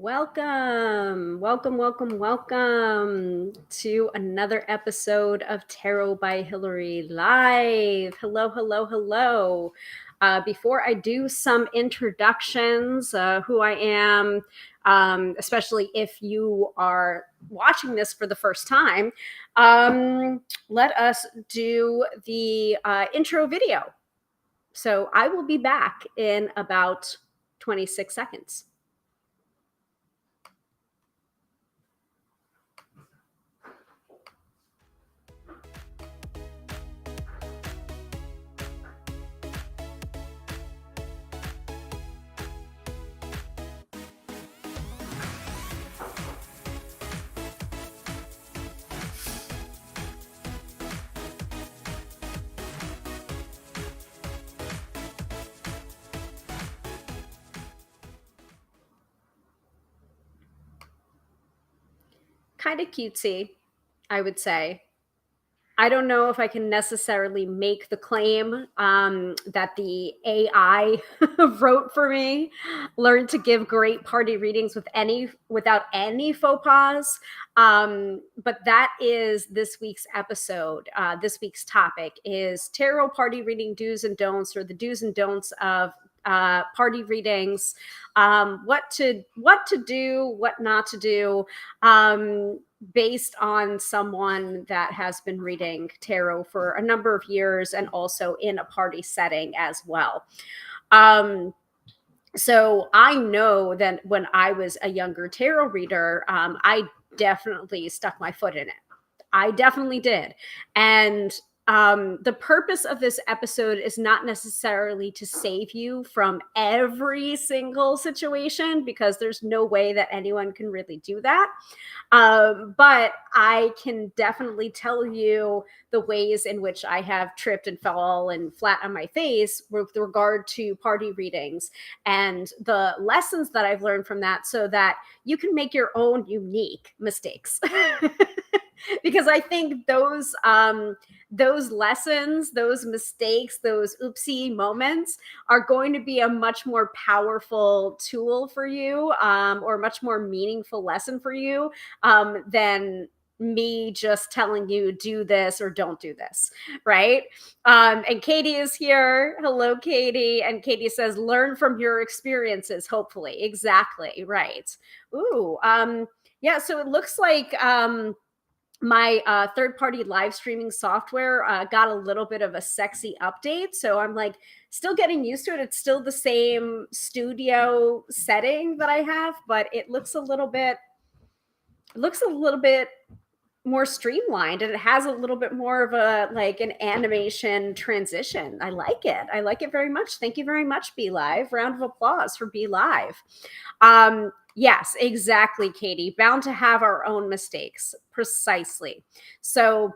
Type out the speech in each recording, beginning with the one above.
Welcome to another episode of Tarot by Hilary Live. Hello. Before I do some introductions, who I am, especially if you are watching this for the first time, let us do the intro video. So I will be back in about 26 seconds. Kind of cutesy, I would say. I don't know if I can necessarily make the claim that the AI wrote for me, learned to give great party readings without any faux pas. But that is this week's episode. This week's topic is tarot party reading do's and don'ts, or the do's and don'ts of party readings, what to do, what not to do, based on someone that has been reading tarot for a number of years and also in a party setting as well. So I know that when I was a younger tarot reader, I definitely stuck my foot in it. I definitely did. And the purpose of this episode is not necessarily to save you from every single situation, because there's no way that anyone can really do that. But I can definitely tell you the ways in which I have tripped and fallen flat on my face with regard to party readings and the lessons that I've learned from that, so that you can make your own unique mistakes. Because I think those lessons, those mistakes, those oopsie moments are going to be a much more powerful tool for you, or a much more meaningful lesson for you, than me just telling you do this or don't do this, right? And Katie is here. Hello, Katie. And Katie says, learn from your experiences, hopefully. Exactly, right. Ooh, yeah, so it looks like my third-party live streaming software got a little bit of a sexy update. So I'm like still getting used to it. It's still the same studio setting that I have, but it looks a little bit more streamlined, and it has a little bit more of a like an animation transition. I like it very much. Thank you very much, Be Live. Round of applause for Be Live. Yes, exactly, Katie. Bound to have our own mistakes. Precisely. So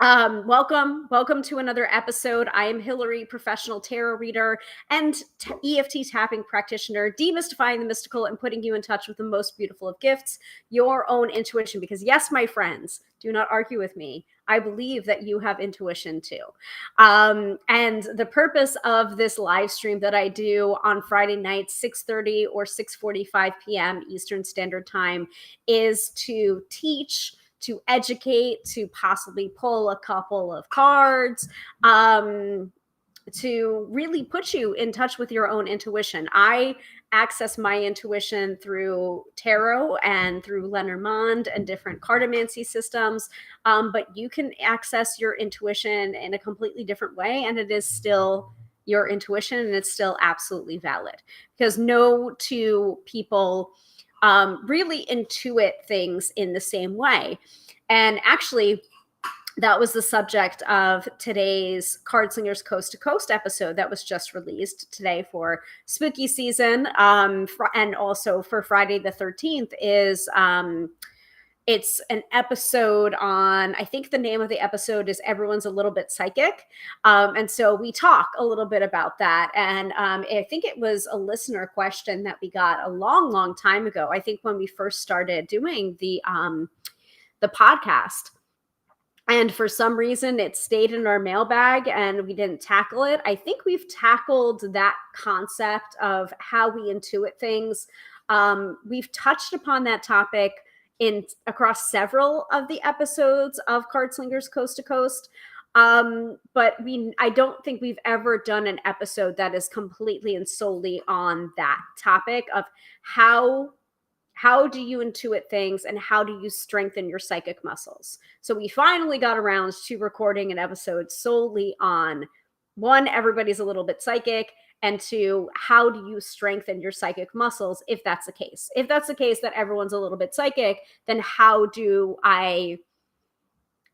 welcome to another episode. I am Hilary, professional tarot reader and EFT tapping practitioner, demystifying the mystical and putting you in touch with the most beautiful of gifts, your own intuition. Because yes, my friends, do not argue with me. I believe that you have intuition too. And the purpose of this live stream that I do on Friday nights, 6:30 or 6:45 p.m. Eastern Standard Time, is to teach, to educate, to possibly pull a couple of cards, to really put you in touch with your own intuition. I access my intuition through tarot and through Lenormand and different cartomancy systems, but you can access your intuition in a completely different way, and it is still your intuition, and it's still absolutely valid, because no two people really intuit things in the same way. And actually, that was the subject of today's Card Slingers Coast to Coast episode that was just released today for spooky season. And also for Friday the 13th is it's an episode on, I think the name of the episode is Everyone's a Little Bit Psychic. And so we talk a little bit about that. And I think it was a listener question that we got a long time ago. I think when we first started doing the podcast. And for some reason, it stayed in our mailbag and we didn't tackle it. I think we've tackled that concept of how we intuit things We've touched upon that topic across several of the episodes of Card Slingers Coast to Coast. But I don't think we've ever done an episode that is completely and solely on that topic of how do you intuit things and how do you strengthen your psychic muscles. So we finally got around to recording an episode solely on, one, everybody's a little bit psychic, and two, how do you strengthen your psychic muscles if that's the case? If that's the case that everyone's a little bit psychic, then how do I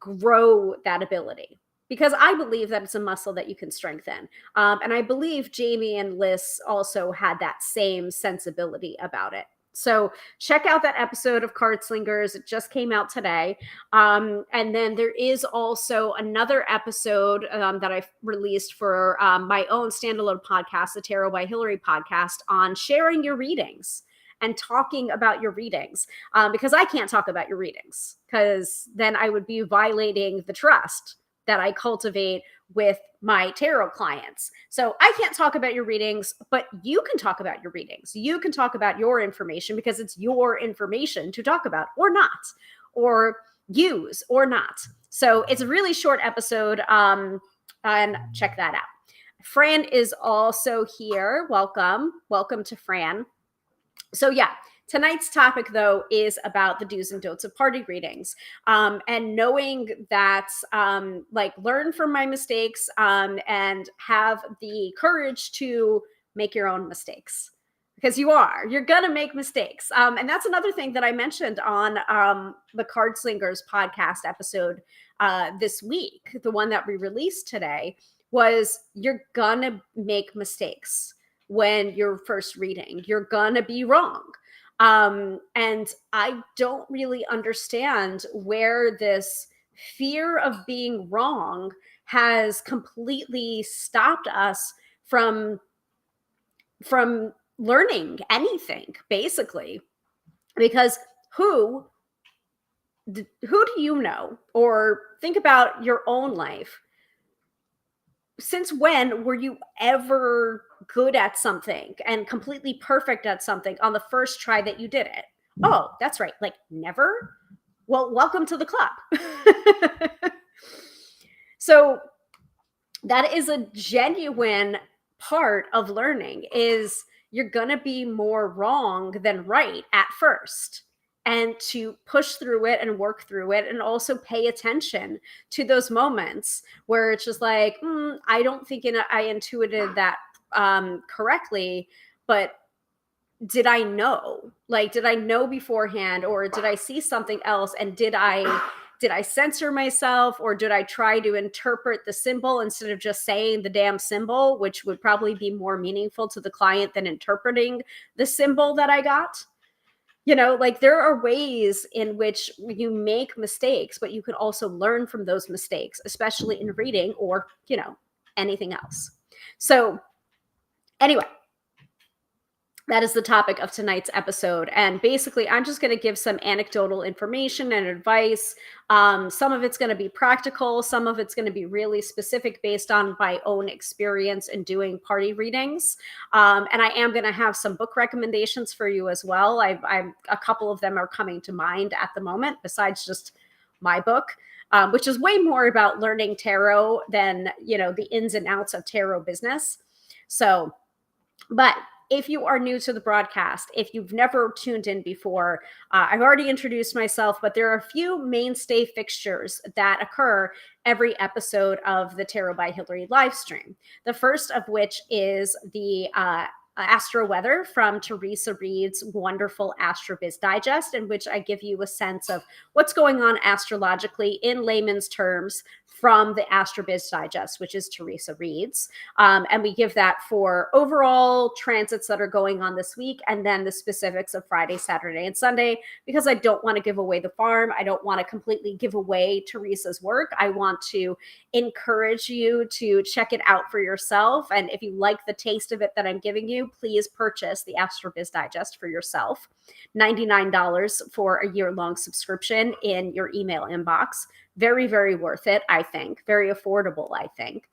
grow that ability? Because I believe that it's a muscle that you can strengthen. And I believe Jamie and Liz also had that same sensibility about it. So check out that episode of Card Slingers. It just came out today. And then there is also another episode that I released for my own standalone podcast, the Tarot by Hilary podcast, on sharing your readings and talking about your readings, because I can't talk about your readings because then I would be violating the trust that I cultivate with my tarot clients. So I can't talk about your readings, but you can talk about your readings. You can talk about your information because it's your information to talk about or not, or use or not. So it's a really short episode, and check that out. Fran is also here. Welcome to Fran. So yeah, tonight's topic, though, is about the do's and don'ts of party readings, and knowing that, learn from my mistakes, and have the courage to make your own mistakes, because you're going to make mistakes. And that's another thing that I mentioned on the Card Slingers podcast episode this week, the one that we released today, was you're going to make mistakes when you're first reading. You're going to be wrong. And I don't really understand where this fear of being wrong has completely stopped us from learning anything, basically. Because who do you know? Or think about your own life. Since when were you ever good at something and completely perfect at something on the first try that you did it? Oh, that's right. Like, never? Well, welcome to the club. So that is a genuine part of learning, is you're going to be more wrong than right at first. And to push through it and work through it, and also pay attention to those moments where it's just like, I don't think I intuited that correctly, but did I know? Like, did I know beforehand, or did I see something else? And did I censor myself, or did I try to interpret the symbol instead of just saying the damn symbol, which would probably be more meaningful to the client than interpreting the symbol that I got? You know, like, there are ways in which you make mistakes, but you can also learn from those mistakes, especially in reading or, anything else. So anyway, that is the topic of tonight's episode. And basically, I'm just going to give some anecdotal information and advice. Some of it's going to be practical. Some of it's going to be really specific based on my own experience in doing party readings. And I am going to have some book recommendations for you as well. A couple of them are coming to mind at the moment, besides just my book, which is way more about learning tarot than, the ins and outs of tarot business. So, but if you are new to the broadcast, if you've never tuned in before, I've already introduced myself, but there are a few mainstay fixtures that occur every episode of the Tarot by Hilary live stream. The first of which is the astro-weather from Teresa Reed's wonderful AstroBiz Digest, in which I give you a sense of what's going on astrologically in layman's terms from the AstroBiz Digest, which is Teresa Reed's. And we give that for overall transits that are going on this week, and then the specifics of Friday, Saturday, and Sunday, because I don't want to give away the farm. I don't want to completely give away Teresa's work. I want to encourage you to check it out for yourself. And if you like the taste of it that I'm giving you, please purchase the AstroBiz Digest for yourself. $99 for a year-long subscription in your email inbox. Very, very worth it, I think. Very affordable, I think.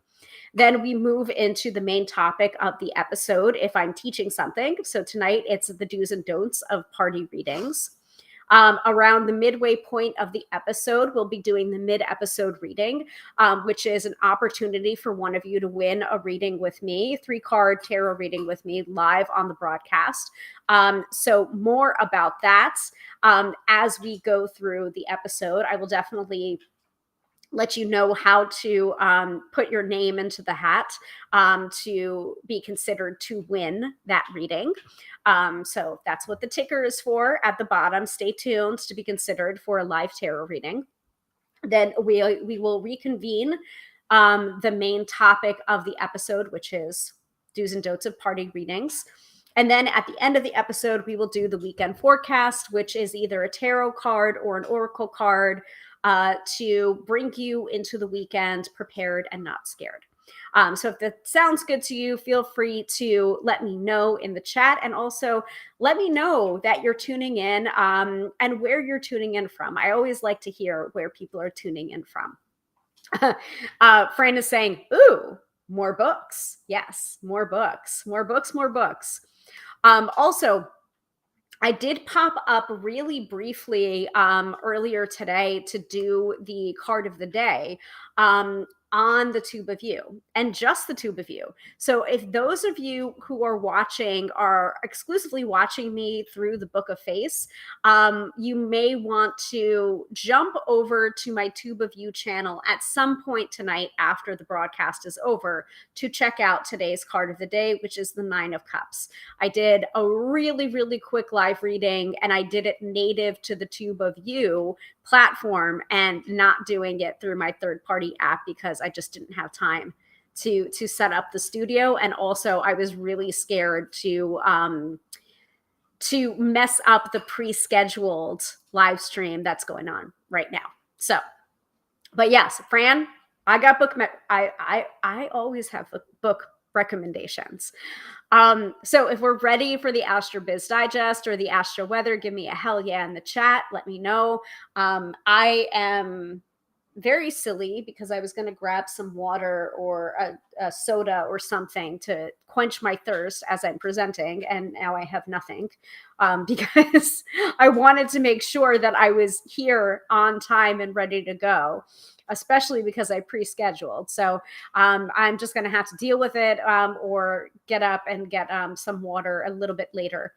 Then we move into the main topic of the episode if I'm teaching something. So tonight it's the do's and don'ts of party readings. Around the midway point of the episode, we'll be doing the mid-episode reading, which is an opportunity for one of you to win a reading with me, 3-card tarot reading with me live on the broadcast. So more about that as we go through the episode. I will definitely let you know how to put your name into the hat to be considered to win that reading. So that's what the ticker is for at the bottom. Stay tuned to be considered for a live tarot reading. Then we will reconvene the main topic of the episode, which is do's and don'ts of party readings. And then at the end of the episode, we will do the weekend forecast, which is either a tarot card or an oracle card to bring you into the weekend prepared and not scared. So if that sounds good to you, feel free to let me know in the chat, and also let me know that you're tuning in and where you're tuning in from. I always like to hear where people are tuning in from. Fran is saying, ooh, more books. Yes, more books, more books, more books. Also, I did pop up really briefly earlier today to do the card of the day on the Tube of You, and just the Tube of You. So if those of you who are watching are exclusively watching me through the Book of Face, you may want to jump over to my Tube of You channel at some point tonight after the broadcast is over to check out today's card of the day, which is the 9 of Cups. I did a really, really quick live reading, and I did it native to the Tube of You platform and not doing it through my third-party app because I just didn't have time to set up the studio. And also I was really scared to mess up the pre-scheduled live stream that's going on right now. So, but yes, Fran, I got book. I always have book recommendations. So if we're ready for the Astro Biz Digest or the Astro Weather, give me a hell yeah in the chat. Let me know. I am very silly because I was going to grab some water or a soda or something to quench my thirst as I'm presenting, and now I have nothing because I wanted to make sure that I was here on time and ready to go, especially because I pre-scheduled. So I'm just going to have to deal with it or get up and get some water a little bit later.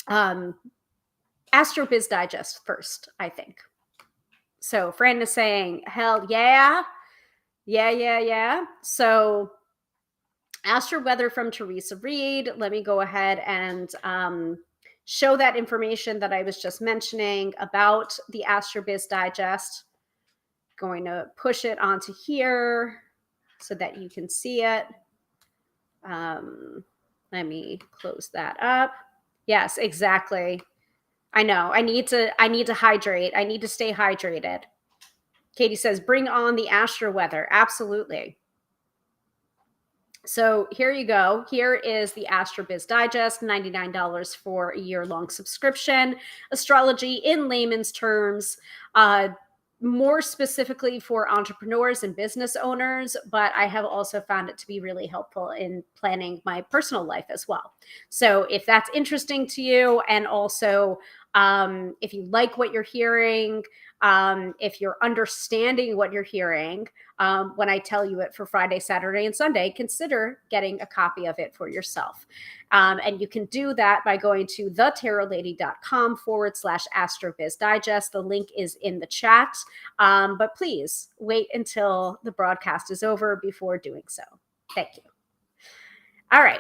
Astro Biz Digest first, I think. So Fran is saying, hell yeah. Yeah. So Astro Weather from Teresa Reed. Let me go ahead and show that information that I was just mentioning about the Astro Biz Digest. Going to push it onto here so that you can see it. Let me close that up. Yes, exactly. I know. I need to hydrate. I need to stay hydrated. Katie says, bring on the Astro Weather. Absolutely. So here you go. Here is the Astro Biz Digest, $99 for a year-long subscription. Astrology in layman's terms, more specifically for entrepreneurs and business owners, but I have also found it to be really helpful in planning my personal life as well. So if that's interesting to you, and also if you like what you're hearing, if you're understanding what you're hearing when I tell you it for Friday, Saturday, and Sunday, consider getting a copy of it for yourself. And you can do that by going to thetarotlady.com/AstroBizDigest. The link is in the chat. But please wait until the broadcast is over before doing so. Thank you. All right.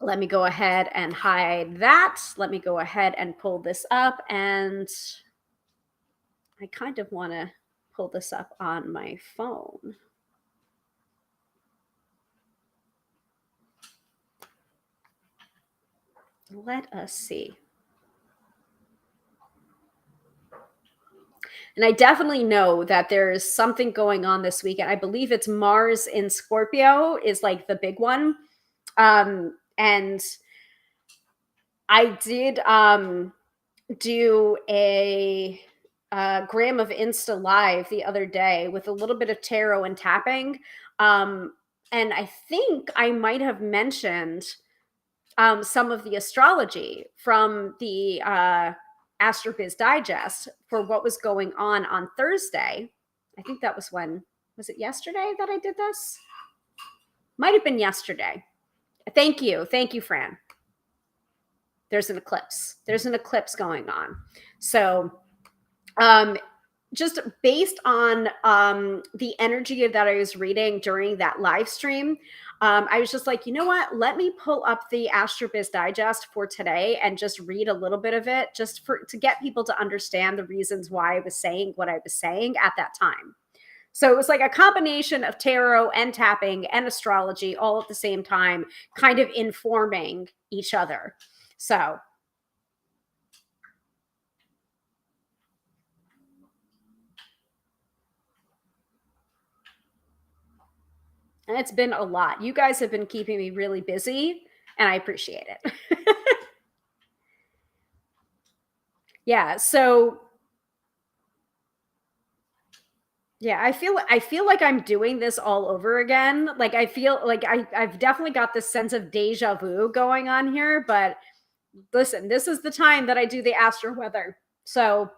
Let me go ahead and hide that. Let me go ahead and pull this up, and I kind of want to pull this up on my phone. Let us see. And I definitely know that there's something going on this weekend. I believe it's Mars in Scorpio is like the big one. And I did do a gram of Insta Live the other day with a little bit of tarot and tapping. Um, and I think I might have mentioned some of the astrology from the AstroBiz Digest for what was going on Thursday. I think that was it yesterday that I did this? Might have been yesterday. Thank you. Thank you, Fran. There's an eclipse. There's an eclipse going on. So, just based on the energy that I was reading during that live stream, I was just like, you know what? Let me pull up the AstroBiz Digest for today and just read a little bit of it, just to get people to understand the reasons why I was saying what I was saying at that time. So it was like a combination of tarot and tapping and astrology all at the same time, kind of informing each other. So and it's been a lot. You guys have been keeping me really busy, and I appreciate it. Yeah, so yeah, I feel like I'm doing this all over again. Like I feel like I've definitely got this sense of deja vu going on here, but listen, this is the time that I do the astro weather. So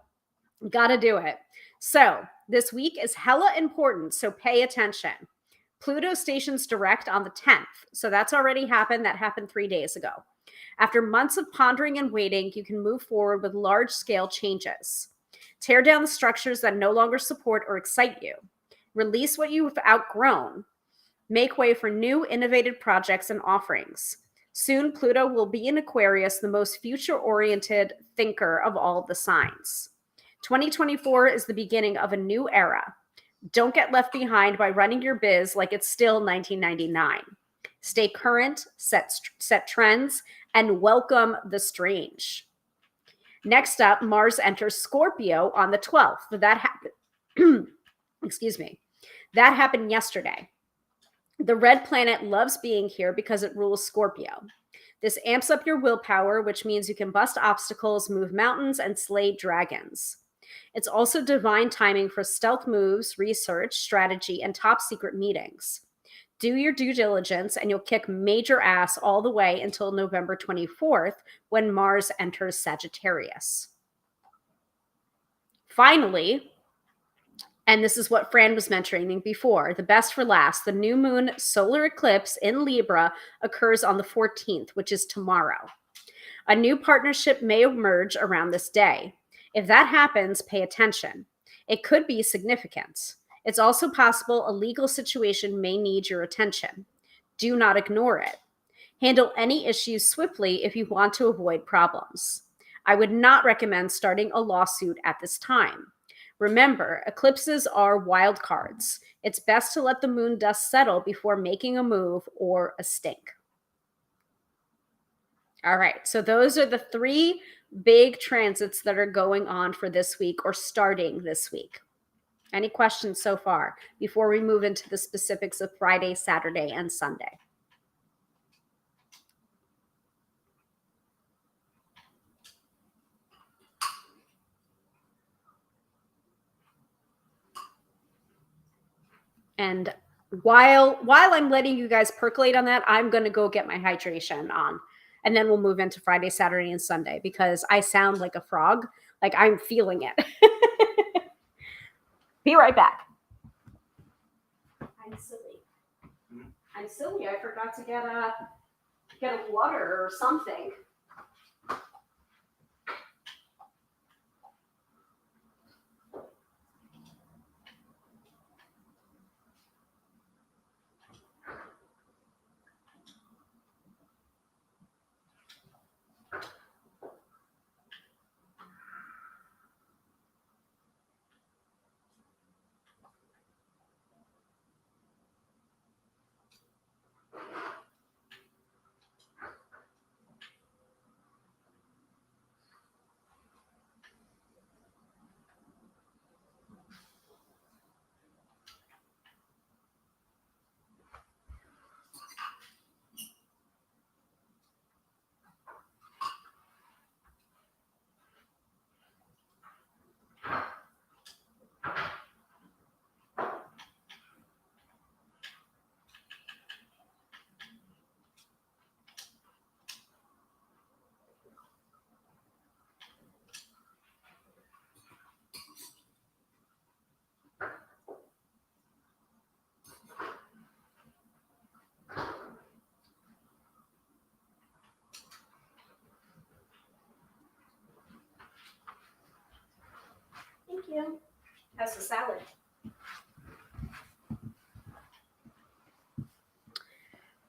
gotta do it. So this week is hella important, so pay attention. Pluto stations direct on the 10th. So that's already happened. That happened 3 days ago. After months of pondering and waiting, you can move forward with large scale changes. Tear down the structures that no longer support or excite you. Release what you've outgrown. Make way for new, innovative projects and offerings. Soon, Pluto will be in Aquarius, the most future oriented thinker of all the signs. 2024 is the beginning of a new era. Don't get left behind by running your biz like it's still 1999. Stay current, set trends, and welcome the strange. Next up, Mars enters Scorpio on the 12th. That happened. Excuse me. That happened yesterday. The red planet loves being here because it rules Scorpio. This amps up your willpower, which means you can bust obstacles, move mountains, and slay dragons. It's also divine timing for stealth moves, research, strategy, and top secret meetings. Do your due diligence and you'll kick major ass all the way until November 24th when Mars enters Sagittarius. Finally, and this is what Fran was mentioning before, the best for last, the new moon solar eclipse in Libra occurs on the 14th, which is tomorrow. A new partnership may emerge around this day. If that happens, pay attention. It could be significant. It's also possible a legal situation may need your attention. Do not ignore it. Handle any issues swiftly if you want to avoid problems. I would not recommend starting a lawsuit at this time. Remember, eclipses are wild cards. It's best to let the moon dust settle before making a move or a stink. All right, so those are the 3 big transits that are going on for this week or starting this week. Any questions so far before we move into the specifics of Friday, Saturday, and Sunday? And while I'm letting you guys percolate on that, I'm going to go get my hydration on. And then we'll move into Friday, Saturday, and Sunday because I sound like a frog. Like I'm feeling it. Be right back. I'm silly. I'm silly. I forgot to get a water or something. you. How's the salad?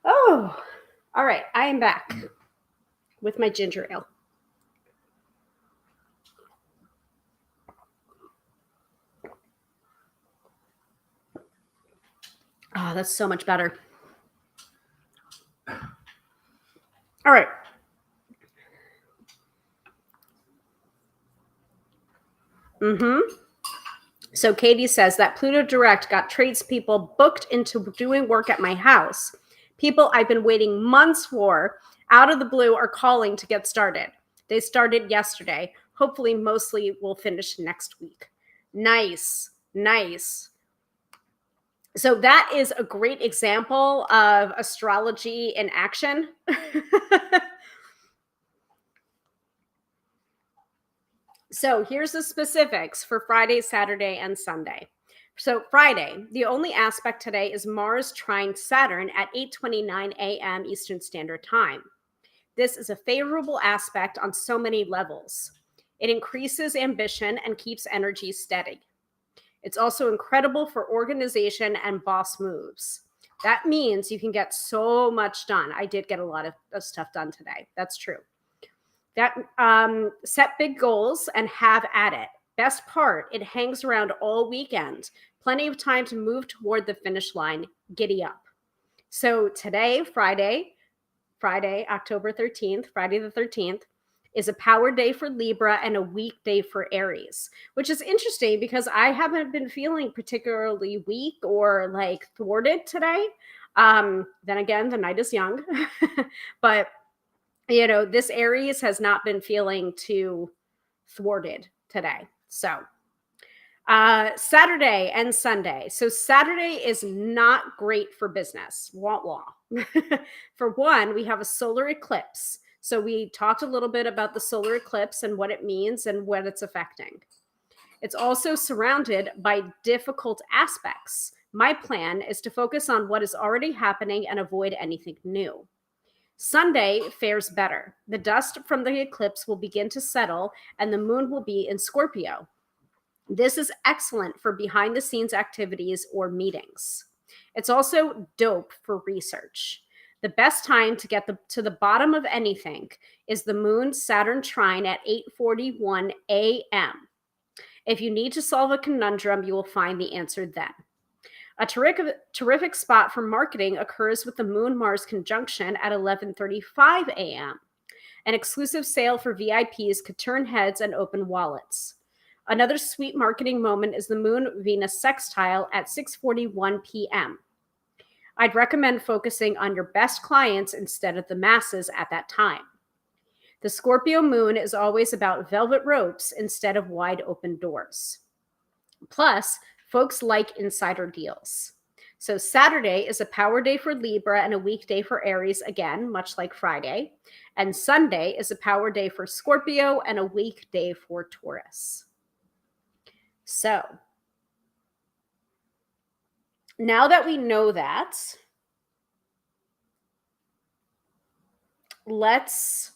Oh, all right. I am back with my ginger ale. Oh, that's so much better. All right. So Katie says that Pluto Direct got tradespeople booked into doing work at my house. People I've been waiting months for, out of the blue, are calling to get started. They started yesterday. Hopefully, mostly will finish next week. Nice. So that is a great example of astrology in action. So here's the specifics for Friday, Saturday, and Sunday. So Friday, the only aspect today is Mars trine Saturn at 8:29 a.m. Eastern Standard Time. This is a favorable aspect on so many levels. It increases ambition and keeps energy steady. It's also incredible for organization and boss moves. That means you can get so much done. I did get a lot of stuff done today. That's true. That set big goals and have at it. Best part, it hangs around all weekend. Plenty of time to move toward the finish line. Giddy up. So today, Friday, October 13th, Friday the 13th, is a power day for Libra and a weak day for Aries, which is interesting because I haven't been feeling particularly weak or like thwarted today. Then again, the night is young, but you know, this Aries has not been feeling too thwarted today. So Saturday and Sunday. So Saturday is not great for business. Wah wah. For one, we have a solar eclipse. So we talked a little bit about the solar eclipse and what it means and what it's affecting. It's also surrounded by difficult aspects. My plan is to focus on what is already happening and avoid anything new. Sunday fares better. The dust from the eclipse will begin to settle and the moon will be in Scorpio. This is excellent for behind the scenes activities or meetings. It's also dope for research. The best time to get to the bottom of anything is the moon Saturn trine at 8:41 a.m. If you need to solve a conundrum, you will find the answer then. A terrific spot for marketing occurs with the Moon Mars conjunction at 11:35 a.m. An exclusive sale for VIPs could turn heads and open wallets. Another sweet marketing moment is the Moon Venus sextile at 6:41 p.m. I'd recommend focusing on your best clients instead of the masses at that time. The Scorpio moon is always about velvet ropes instead of wide open doors. Plus, folks like insider deals. So Saturday is a power day for Libra and a weekday for Aries, again, much like Friday. And Sunday is a power day for Scorpio and a weekday for Taurus. So now that we know that, let's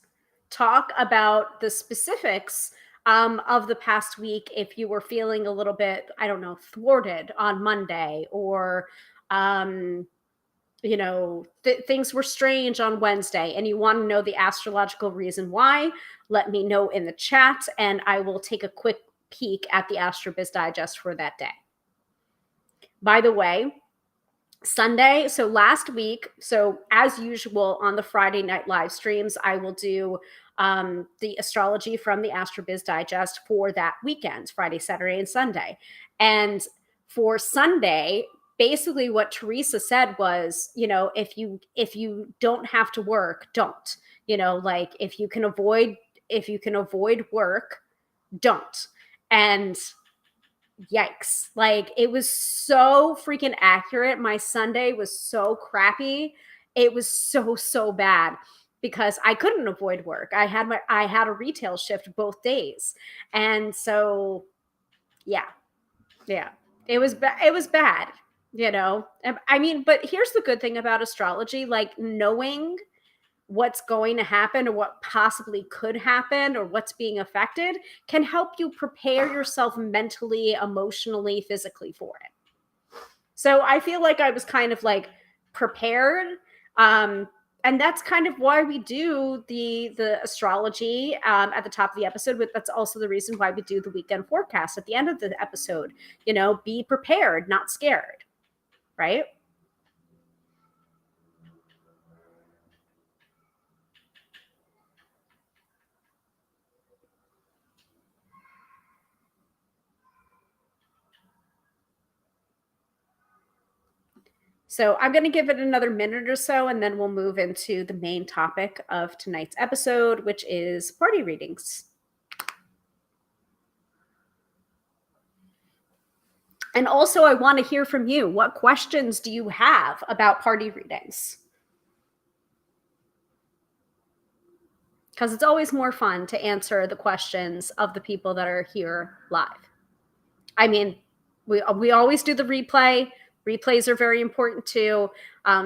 talk about the specifics of the past week. If you were feeling a little bit, I don't know, thwarted on Monday, or you know, things were strange on Wednesday and you want to know the astrological reason why, let me know in the chat and I will take a quick peek at the AstroBiz Digest for that day. By the way, Sunday, so last week, so as usual on the Friday night live streams, I will do the astrology from the AstroBiz Digest for that weekend, Friday, Saturday, and Sunday. And for Sunday, basically what Teresa said was, you know, if you don't have to work, don't. You know, like if you can avoid work, don't. And yikes, like it was so freaking accurate. My Sunday was so crappy. It was so bad because I couldn't avoid work. I had a retail shift both days. And so yeah. It was bad, you know. I mean, but here's the good thing about astrology, like knowing what's going to happen or what possibly could happen or what's being affected can help you prepare yourself mentally, emotionally, physically for it. So I feel like I was kind of like prepared. And that's kind of why we do the astrology at the top of the episode. But that's also the reason why we do the weekend forecast at the end of the episode. You know, be prepared, not scared, right? So I'm going to give it another minute or so, and then we'll move into the main topic of tonight's episode, which is party readings. And also, I want to hear from you. What questions do you have about party readings? Because it's always more fun to answer the questions of the people that are here live. I mean, we always do the replay. Replays are very important too.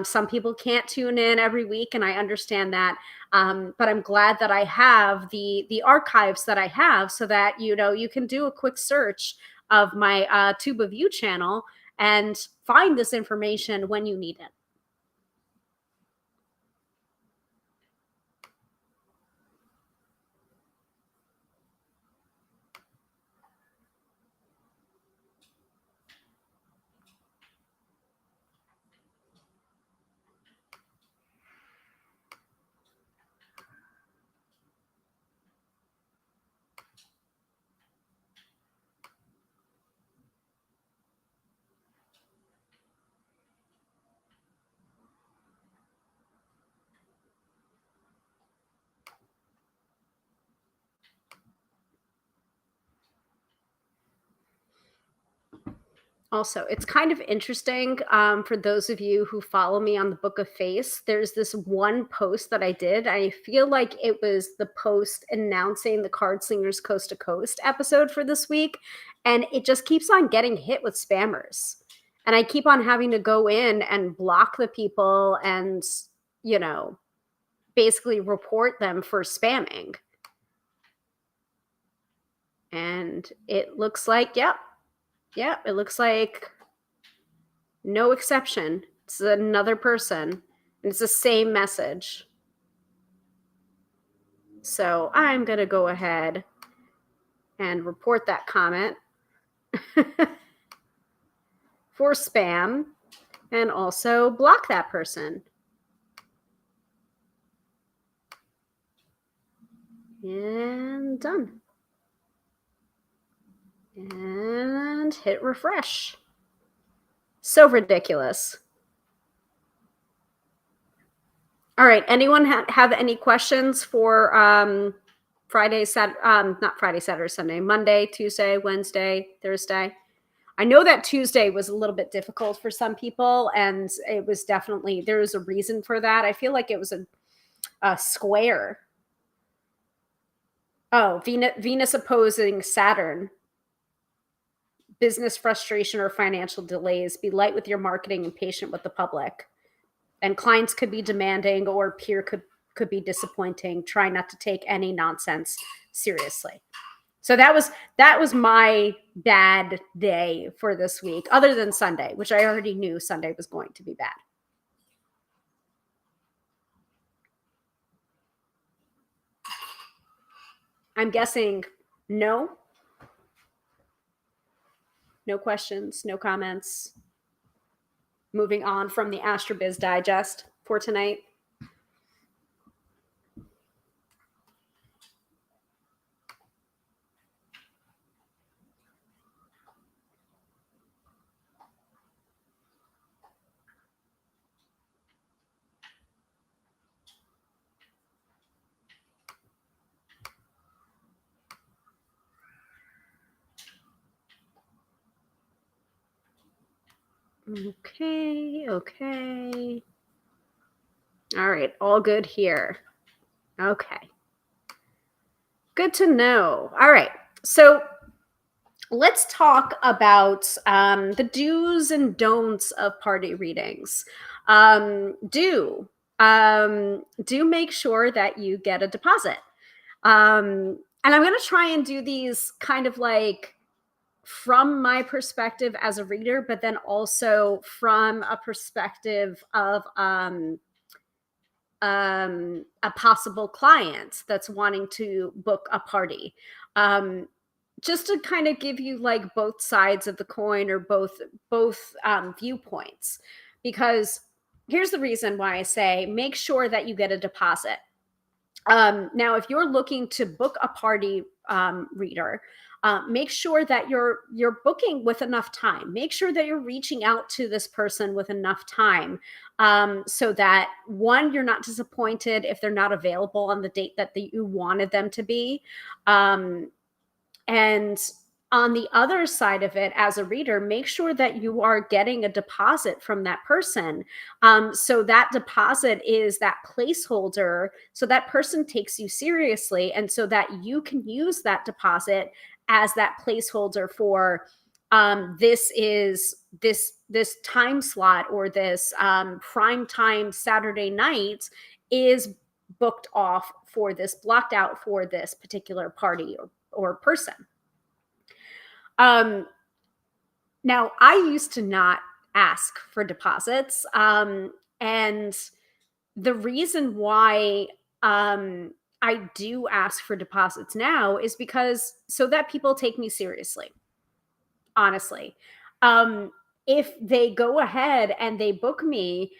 Some people can't tune in every week, and I understand that. But I'm glad that I have the archives that I have, so that you can do a quick search of my Tube of You channel and find this information when you need it. Also, it's kind of interesting for those of you who follow me on the Book of Face. There's this one post that I did. I feel like it was the post announcing the Card Slingers Coast to Coast episode for this week. And it just keeps on getting hit with spammers. And I keep on having to go in and block the people and, basically report them for spamming. And it looks like, yep, it looks like no exception. It's another person. And it's the same message. So I'm going to go ahead and report that comment for spam and also block that person. And done. And hit refresh. So ridiculous. All right. Anyone have any questions for Friday, Saturday, not Friday, Saturday, Sunday, Monday, Tuesday, Wednesday, Thursday? I know that Tuesday was a little bit difficult for some people, and it was definitely, there was a reason for that. I feel like it was a square. Oh, Venus opposing Saturn. Business frustration or financial delays. Be light with your marketing and patient with the public. And clients could be demanding, or peer could be disappointing. Try not to take any nonsense seriously. So that was my bad day for this week, other than Sunday, which I already knew Sunday was going to be bad. I'm guessing no. No questions, no comments. Moving on from the AstroBiz Digest for tonight. Okay. All right, all good here. Okay. Good to know. All right. So let's talk about the do's and don'ts of party readings. do make sure that you get a deposit. And I'm going to try and do these kind of like from my perspective as a reader, but then also from a perspective of a possible client that's wanting to book a party. Just to kind of give you like both sides of the coin, or both viewpoints, because here's the reason why I say make sure that you get a deposit. Now, if you're looking to book a party, reader, make sure that you're booking with enough time. Make sure that you're reaching out to this person with enough time, so that one, you're not disappointed if they're not available on the date that you wanted them to be. And on the other side of it, as a reader, make sure that you are getting a deposit from that person. So that deposit is that placeholder, so that person takes you seriously, and so that you can use that deposit as that placeholder for, this time slot, or this prime time Saturday night is booked off for this, blocked out for this particular party or person. Now, I used to not ask for deposits. And the reason why I do ask for deposits now is because so that people take me seriously, honestly. Um, if they go ahead and they book me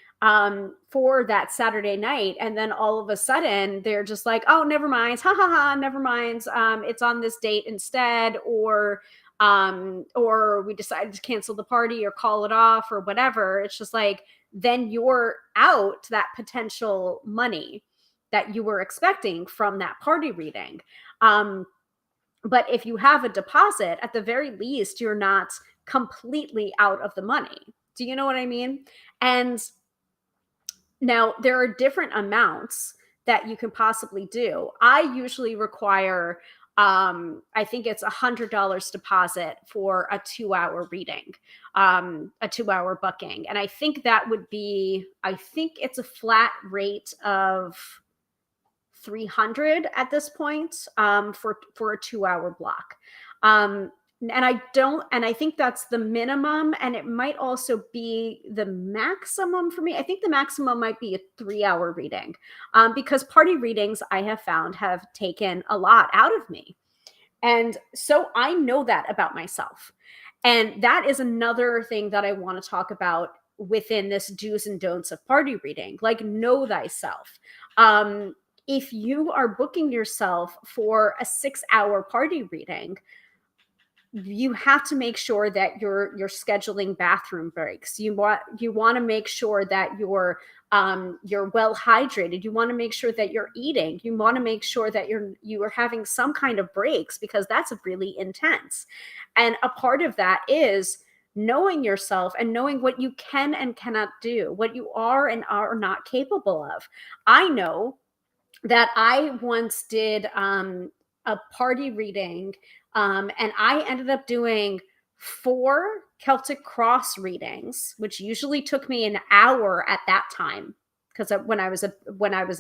for that Saturday night, and then all of a sudden they're just like, oh, never mind, ha ha ha, never mind, it's on this date instead, or we decided to cancel the party or call it off or whatever. It's just like, then you're out that potential money that you were expecting from that party reading. But if you have a deposit, at the very least, you're not completely out of the money. Do you know what I mean? And now there are different amounts that you can possibly do. I usually require, I think it's $100 deposit for a 2-hour reading, a 2-hour booking. And I think that would be, I think it's a flat rate of 300 at this point, for a 2-hour block. And I think that's the minimum, and it might also be the maximum for me. I think the maximum might be a 3-hour reading, because party readings, I have found, have taken a lot out of me. And so I know that about myself. And that is another thing that I want to talk about within this do's and don'ts of party reading. Like, know thyself. If you are booking yourself for a 6-hour party reading, you have to make sure that you're scheduling bathroom breaks. You want to make sure that you're well hydrated. You want to make sure that you're eating. You want to make sure that you are having some kind of breaks, because that's really intense. And a part of that is knowing yourself and knowing what you can and cannot do, what you are and are not capable of. I know that I once did a party reading, and I ended up doing 4 Celtic Cross readings, which usually took me an hour at that time, because when I was a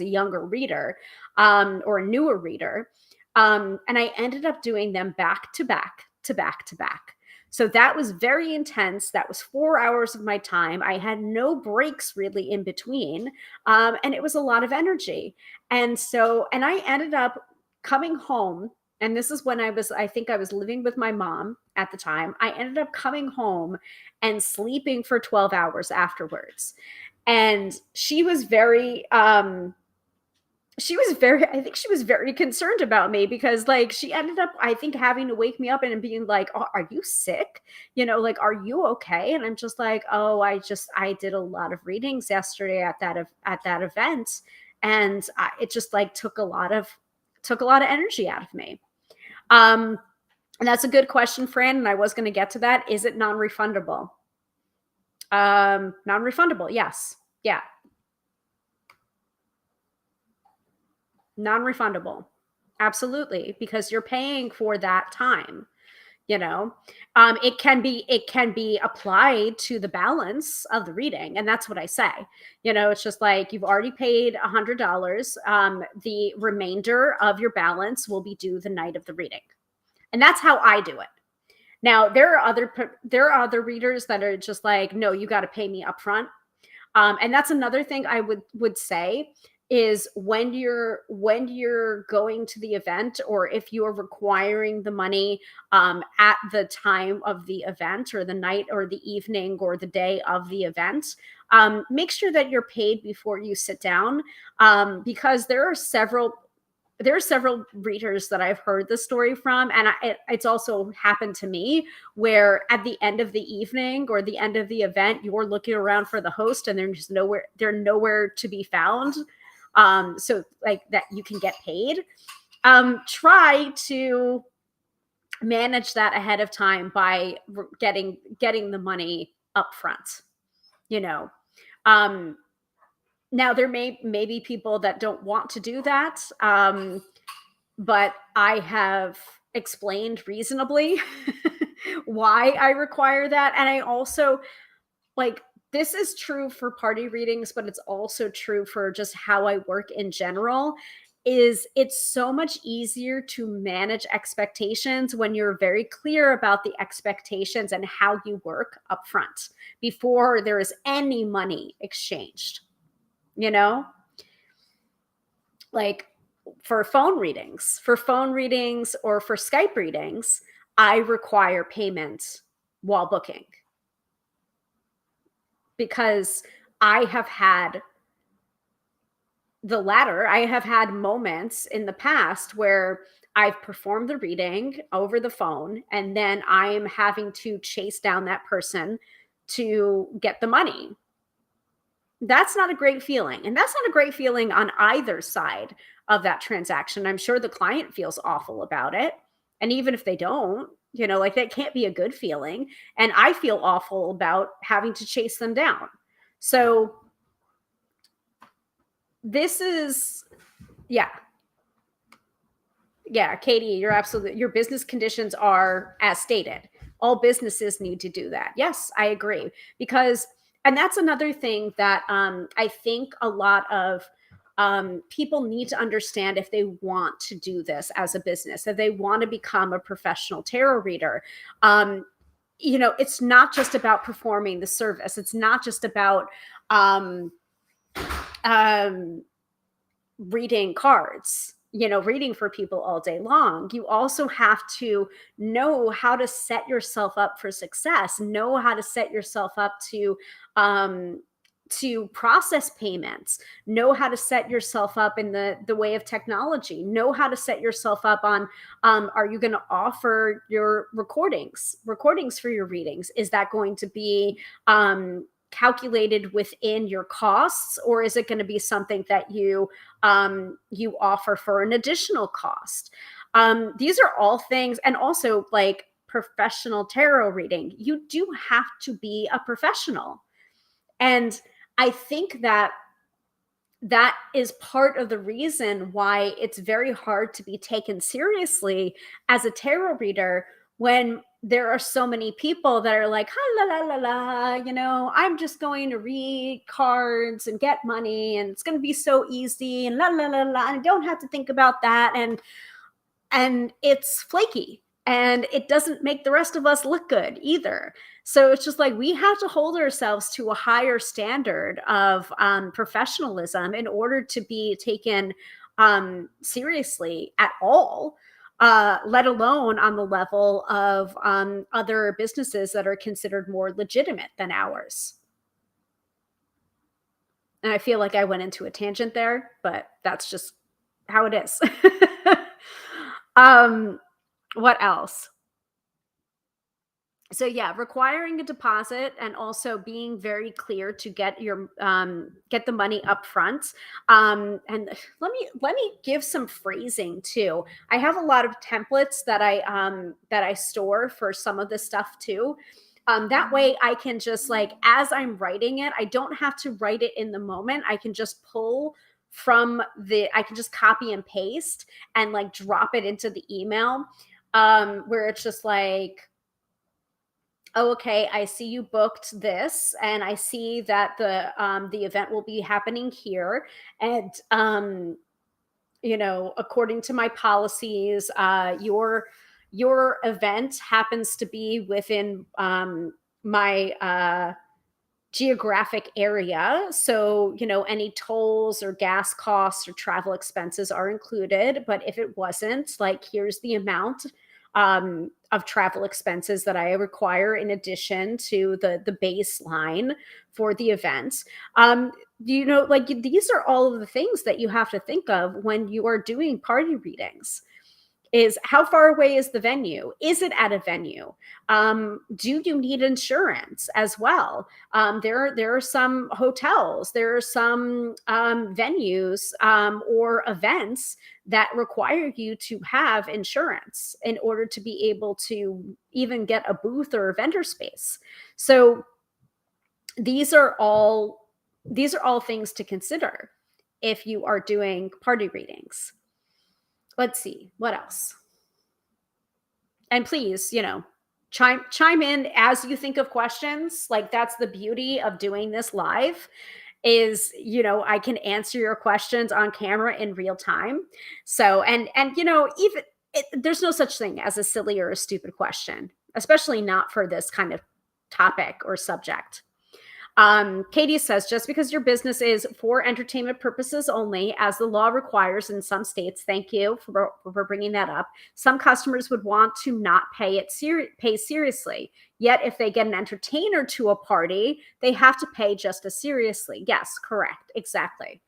younger reader, or a newer reader, and I ended up doing them back to back to back to back. So that was very intense. That was 4 hours of my time. I had no breaks really in between, and it was a lot of energy. And I ended up coming home, and this is when I think I was living with my mom at the time. I ended up coming home and sleeping for 12 hours afterwards. And I think she was very concerned about me, because like she ended up, I think, having to wake me up and being like, oh, are you sick? Like, are you okay? And I'm just like, oh, I did a lot of readings yesterday at that event. And it just like took a lot of energy out of me. And that's a good question, Fran. And I was going to get to that. Is it non-refundable? Non-refundable. Yes. Yeah. Non-refundable. Absolutely. Because you're paying for that time. you know. It can be applied to the balance of the reading, and that's what I say. It's just like, you've already paid $100. The remainder of your balance will be due the night of the reading, and that's how I do it. Now, there are other readers that are just like, no, you got to pay me upfront. And that's another thing I would say, is when you're going to the event, or if you are requiring the money at the time of the event, or the night or the evening or the day of the event, make sure that you're paid before you sit down, because there are several readers that I've heard the story from, and it's also happened to me, where at the end of the evening or the end of the event, you're looking around for the host, and they're nowhere to be found. So like that, you can get paid. Try to manage that ahead of time by getting the money up front. You know, um, Now there may be people that don't want to do that, but I have explained reasonably why I require that. And I also, like, this is true for party readings, but it's also true for just how I work in general. Is it's so much easier to manage expectations when you're very clear about the expectations and how you work up front before there is any money exchanged. You know, like, for phone readings or for Skype readings, I require payment while booking, because I have had the latter. I have had moments in the past where I've performed the reading over the phone, and then I am having to chase down that person to get the money. That's not a great feeling. And that's not a great feeling on either side of that transaction. I'm sure the client feels awful about it. And even if they don't, like, that can't be a good feeling. And I feel awful about having to chase them down. So this is, yeah. Yeah, Katie, your business conditions are as stated. All businesses need to do that. Yes, I agree. And that's another thing that I think a lot of people need to understand if they want to do this as a business, if they want to become a professional tarot reader. It's not just about performing the service. It's not just about um, um, reading cards, reading for people all day long. You also have to know how to set yourself up for success, know how to set yourself up to process payments, know how to set yourself up in the way of technology, know how to set yourself up on, are you going to offer your recordings for your readings? Is that going to be calculated within your costs, or is it going to be something that you offer for an additional cost? These are all things. And also, like, professional tarot reading, you do have to be a professional. And I think that is part of the reason why it's very hard to be taken seriously as a tarot reader, when there are so many people that are like, ha, la, la, la, la, I'm just going to read cards and get money, and it's going to be so easy, and la, la, la, la, and I don't have to think about that. And it's flaky, and it doesn't make the rest of us look good either. So it's just like, we have to hold ourselves to a higher standard of professionalism in order to be taken seriously at all, let alone on the level of other businesses that are considered more legitimate than ours. And I feel like I went into a tangent there, but that's just how it is. What else? So yeah, requiring a deposit, and also being very clear to get the money up front. And let me give some phrasing too. I have a lot of templates that I store for some of this stuff too. That way I can just, like, as I'm writing it, I don't have to write it in the moment. I can just I can just copy and paste and, like, drop it into the email. where it's just like, oh, okay, I see you booked this, and I see that the event will be happening here, and according to my policies, your event happens to be within my geographic area. So, any tolls or gas costs or travel expenses are included. But if it wasn't, like, here's the amount of travel expenses that I require in addition to the baseline for the event. Um, like, these are all of the things that you have to think of when you are doing party readings. Is how far away is the venue? Is it at a venue? Do you need insurance as well? There are some hotels, there are some venues or events that require you to have insurance in order to be able to even get a booth or a vendor space. So these are all these are all things to consider if you are doing party readings. Let's see what else. And please, chime in as you think of questions. Like, that's the beauty of doing this live, is I can answer your questions on camera in real time. So, and even there's no such thing as a silly or a stupid question, especially not for this kind of topic or subject. Katie says, just because your business is for entertainment purposes only, as the law requires in some states, thank you for bringing that up. Some customers would want to not pay seriously. Yet if they get an entertainer to a party, they have to pay just as seriously. Yes, correct. Exactly.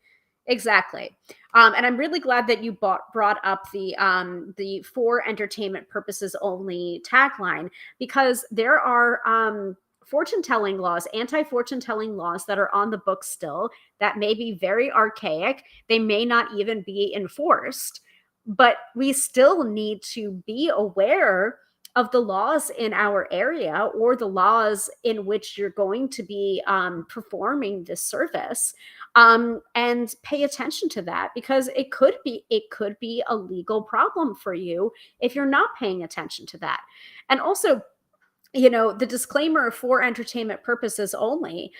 Exactly. And I'm really glad that you brought up the for entertainment purposes only tagline, because there are fortune telling laws, anti fortune telling laws that are on the books still, that may be very archaic. They may not even be enforced, but we still need to be aware of the laws in our area, or the laws in which you're going to be performing this service, and pay attention to that, because it could be a legal problem for you if you're not paying attention to that. And also, the disclaimer for entertainment purposes only,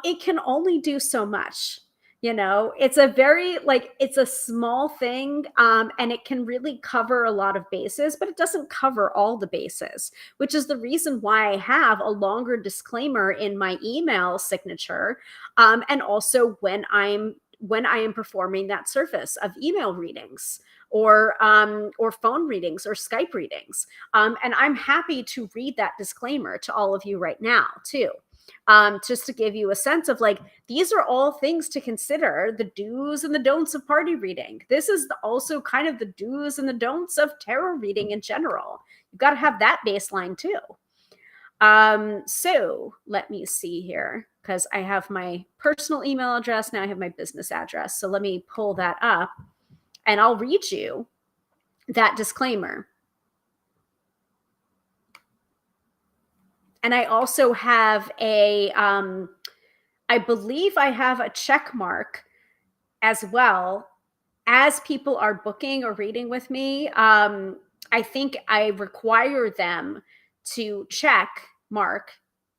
it can only do so much. It's a very, like, it's a small thing, and it can really cover a lot of bases, but it doesn't cover all the bases, which is the reason why I have a longer disclaimer in my email signature, and also when I am performing that service of email readings, or phone readings, or Skype readings. And I'm happy to read that disclaimer to all of you right now, too. Just to give you a sense of, like, these are all things to consider, the do's and the don'ts of party reading. This is also kind of the do's and the don'ts of tarot reading in general. You've got to have that baseline too. So let me see here, because I have my personal email address. Now I have my business address. So let me pull that up, and I'll read you that disclaimer. And I also have I believe I have a check mark as well, as people are booking or reading with me. I think I require them to check mark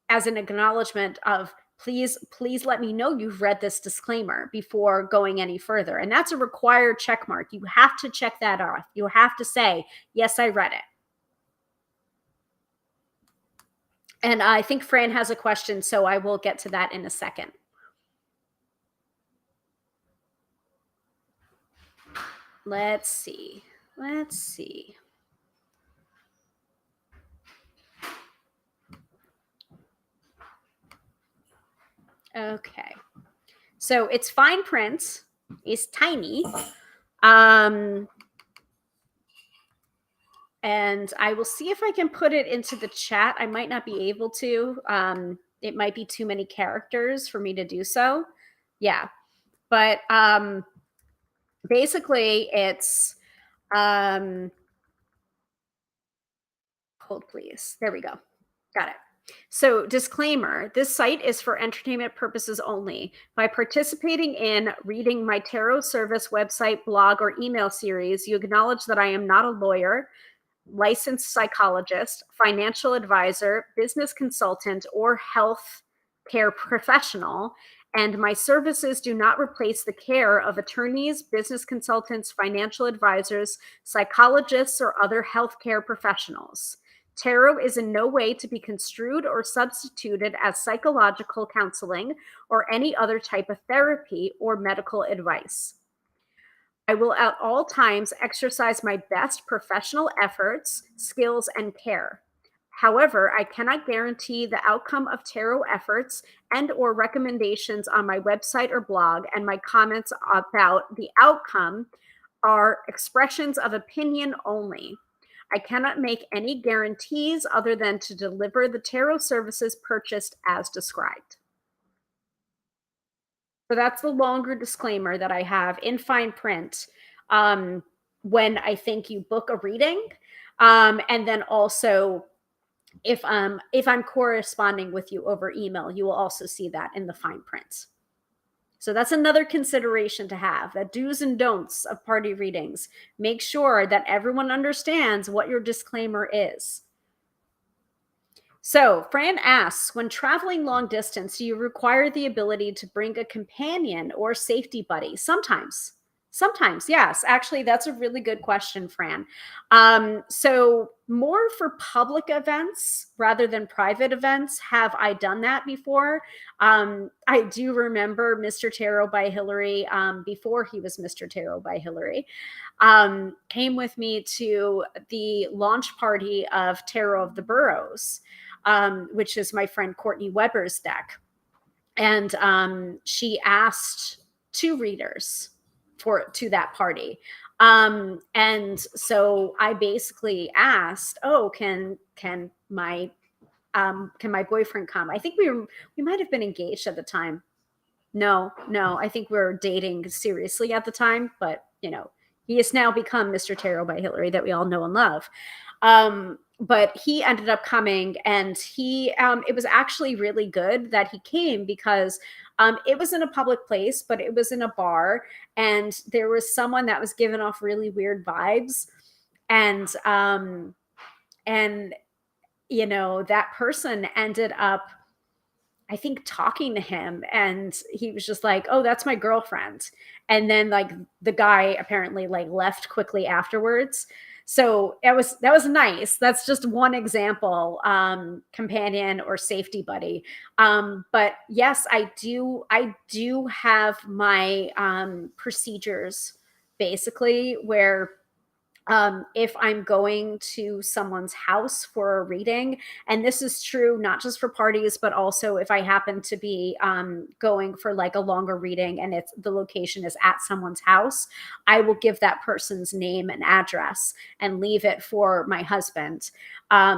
as an acknowledgement of, please let me know you've read this disclaimer before going any further. And that's a required check mark. You have to check that off. You have to say, yes, I read it. And I think Fran has a question, so I will get to that in a second. Let's see. Okay. So it's fine print. It's tiny. And I will see if I can put it into the chat. I might not be able to. It might be too many characters for me to do so. Yeah. But basically it's hold, please. There we go. Got it. So, disclaimer, this site is for entertainment purposes only. By participating in reading my tarot service website, blog, or email series, you acknowledge that I am not a lawyer. licensed psychologist, financial advisor, business consultant, or health care professional. And my services do not replace the care of attorneys, business consultants, financial advisors, psychologists, or other healthcare professionals. Tarot is in no way to be construed or substituted as psychological counseling or any other type of therapy or medical advice. I will at all times exercise my best professional efforts, skills, and care. However, I cannot guarantee the outcome of tarot efforts and or recommendations on my website or blog, and my comments about the outcome are expressions of opinion only. I cannot make any guarantees other than to deliver the tarot services purchased as described. So that's the longer disclaimer that I have in fine print um, when I think you book a reading, and then also if I'm corresponding with you over email, you will also see that in the fine print. So that's another consideration to have, that do's and don'ts of party readings. Make sure that everyone understands what your disclaimer is. So, Fran asks, when traveling long distance, do you require the ability to bring a companion or safety buddy? Sometimes. Sometimes, yes. Actually, that's a really good question, Fran. So, more for public events rather than private events, have I done that before? I do remember Mr. Tarot by Hilary, before he was Mr. Tarot by Hilary, came with me to the launch party of Tarot of the Burrows, which is my friend Courtney Weber's deck. And she asked two readers to that party. And so I basically asked, "Oh, can my boyfriend come?" I think we might have been engaged at the time. No, no, I think we were dating seriously at the time, but he has now become Mr. Tarot by Hilary that we all know and love. But he ended up coming, and it was actually really good that he came because it was in a public place, but it was in a bar, and there was someone that was giving off really weird vibes, and and that person ended up, I think, talking to him, and he was just like, "Oh, that's my girlfriend." And then like the guy apparently like left quickly afterwards. So that was nice. That's just one example, companion or safety buddy. But yes, I do have my procedures basically where if I'm going to someone's house for a reading, and this is true not just for parties, but also if I happen to be going for like a longer reading and the location is at someone's house, I will give that person's name and address and leave it for my husband,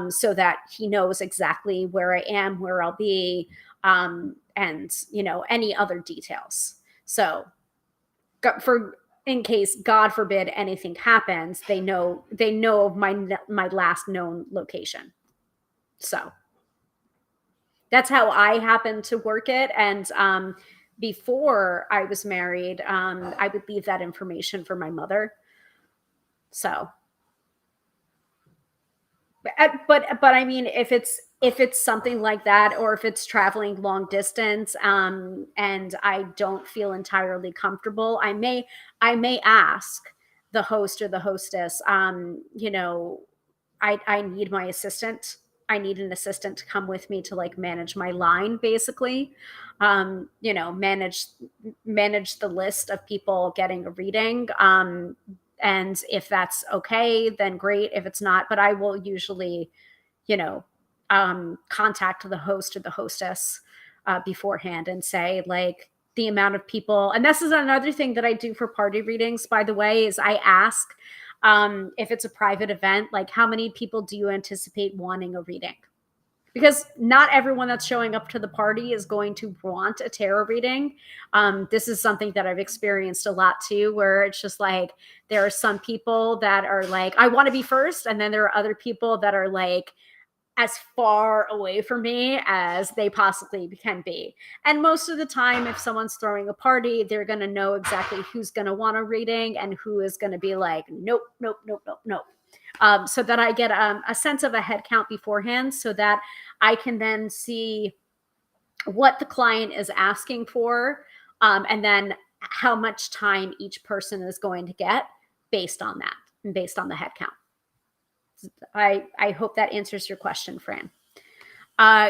so that he knows exactly where I am, where I'll be, and any other details. So for in case God forbid anything happens, they know of my last known location. So that's how I happen to work it. And before I was married, I would leave that information for my mother. So but I mean, if it's something like that, or if it's traveling long distance, and I don't feel entirely comfortable, I may ask the host or the hostess, I need my assistant. I need an assistant to come with me to like manage my line, basically. Manage the list of people getting a reading. And if that's okay, then great. If it's not, but I will usually, you know, contact the host or the hostess beforehand and say like the amount of people. And this is another thing that I do for party readings, by the way, is I ask, if it's a private event, like how many people do you anticipate wanting a reading? Because not everyone that's showing up to the party is going to want a tarot reading. This is something that I've experienced a lot too, where it's just like there are some people that are like, I want to be first. And then there are other people that are like, as far away from me as they possibly can be. And most of the time, if someone's throwing a party, they're going to know exactly who's going to want a reading and who is going to be like, nope, nope, nope, nope, nope. so that I get a sense of a head count beforehand, so that I can then see what the client is asking for, and then how much time each person is going to get based on that and based on the head count. I hope that answers your question, Fran.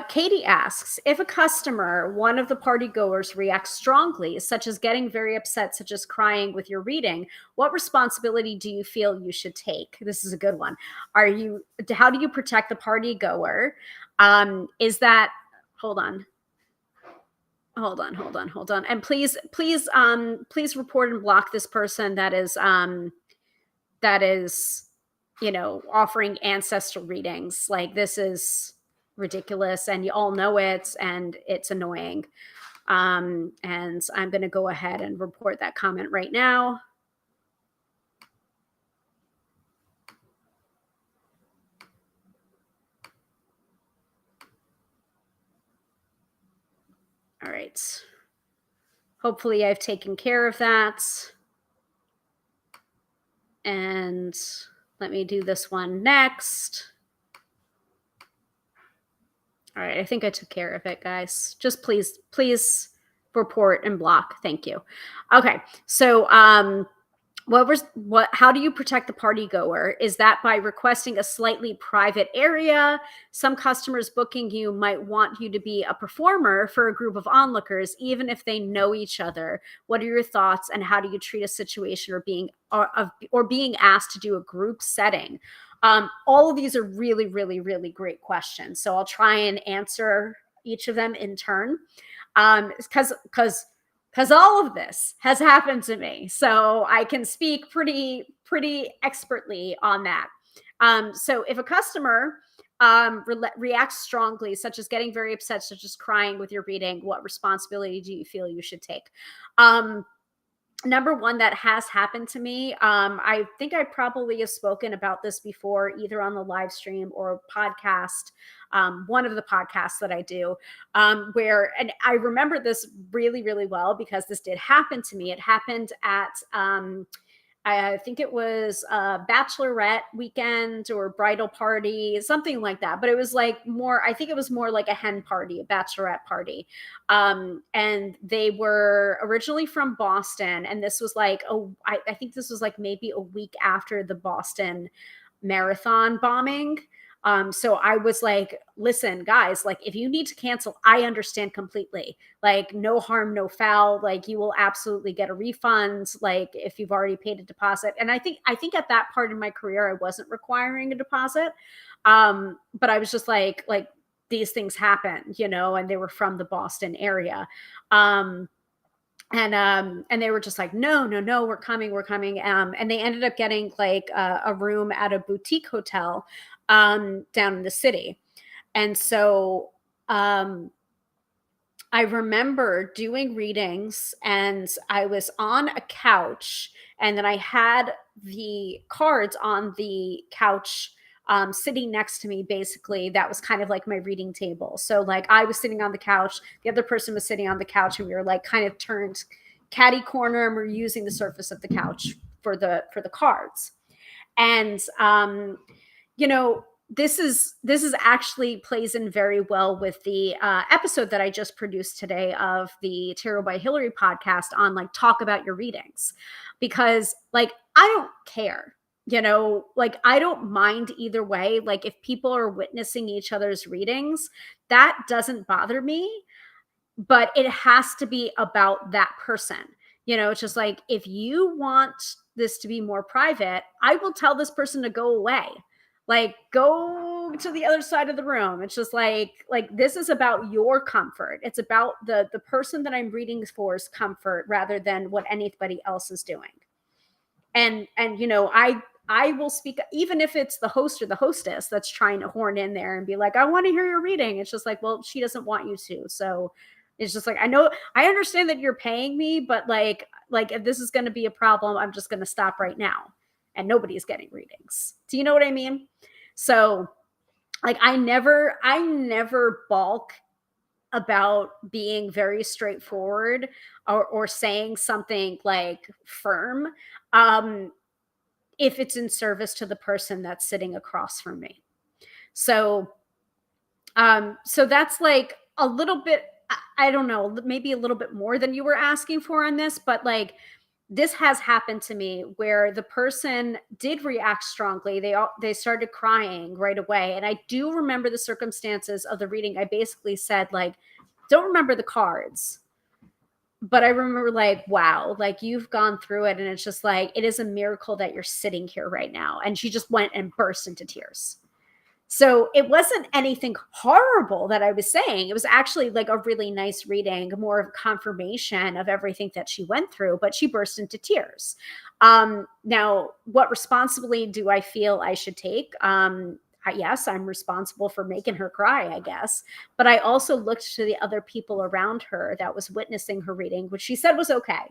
Katie asks, if a customer, one of the party goers, reacts strongly, such as getting very upset, such as crying with your reading, what responsibility do you feel you should take? This is a good one. How do you protect the party goer? Is that, hold on. And please report and block this person that is, offering ancestral readings. Like, this is ridiculous, and you all know it, and it's annoying. And I'm going to go ahead and report that comment right now. All right. Hopefully I've taken care of that. And let me do this one next. All right, I think I took care of it, guys. Just please report and block. Thank you. Okay, so how do you protect the party goer? Is that by requesting a slightly private area? Some customers booking you might want you to be a performer for a group of onlookers, even if they know each other. What are your thoughts, and how do you treat a situation or being asked to do a group setting? All of these are really, really, really great questions. So I'll try and answer each of them in turn, because all of this has happened to me, so I can speak pretty expertly on that. So if a customer reacts strongly, such as getting very upset, such as crying with your reading, what responsibility do you feel you should take? Number one, that has happened to me. I think I probably have spoken about this before, either on the live stream or podcast, one of the podcasts that I do, and I remember this really, really well because this did happen to me. It happened at, I think it was a bachelorette weekend or bridal party, something like that. But it was I think it was more like a hen party, a bachelorette party. And they were originally from Boston. And this was I think this was maybe a week after the Boston Marathon bombing. So I was like, listen, guys, if you need to cancel, I understand completely. No harm, no foul. You will absolutely get a refund. If you've already paid a deposit. And I think at that part in my career, I wasn't requiring a deposit. But I was just these things happen, and they were from the Boston area. And they were just like, no, we're coming. And they ended up getting a room at a boutique hotel down in the city. And so I remember doing readings, and I was on a couch, and then I had the cards on the couch sitting next to me. Basically, that was kind of like my reading table. So I was sitting on the couch, the other person was sitting on the couch, and we were kind of turned catty corner, and we're using the surface of the couch for the cards. And this is actually plays in very well with the episode that I just produced today of the Tarot by Hilary podcast on talk about your readings, because I don't care, I don't mind either way. If people are witnessing each other's readings, that doesn't bother me, but it has to be about that person. It's just if you want this to be more private, I will tell this person to go away. Go to the other side of the room. It's just this is about your comfort. It's about the person that I'm reading for's comfort rather than what anybody else is doing. And I will speak, even if it's the host or the hostess that's trying to horn in there and be like, I want to hear your reading. It's just well, she doesn't want you to. So it's just I know, I understand that you're paying me, but if this is going to be a problem, I'm just going to stop right now. And nobody's getting readings. Do you know what I mean? So I never balk about being very straightforward or saying something firm. if it's in service to the person that's sitting across from me. So so that's like a little bit, I don't know, maybe a little bit more than you were asking for on this, but like this has happened to me where the person did react strongly. They started crying right away. And I do remember the circumstances of the reading. I basically said, like, don't remember the cards, but I remember, like, wow, like you've gone through it. And it's just like, it is a miracle that you're sitting here right now. And she just went and burst into tears. So it wasn't anything horrible that I was saying. It was actually like a really nice reading, more of confirmation of everything that she went through, but she burst into tears. Now, what responsibility do I feel I should take? Yes, I'm responsible for making her cry, I guess. But I also looked to the other people around her that was witnessing her reading, which she said was okay.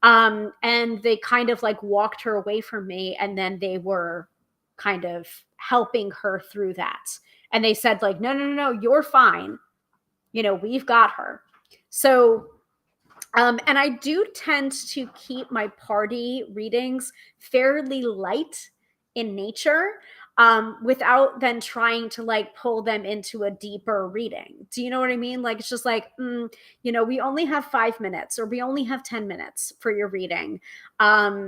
And they kind of like walked her away from me, and then they were kind of helping her through that. And they said, like, no, you're fine. We've got her. So, and I do tend to keep my party readings fairly light in nature, without then trying to like pull them into a deeper reading. Do you know what I mean? Like, it's just like, we only have 5 minutes, or we only have 10 minutes for your reading.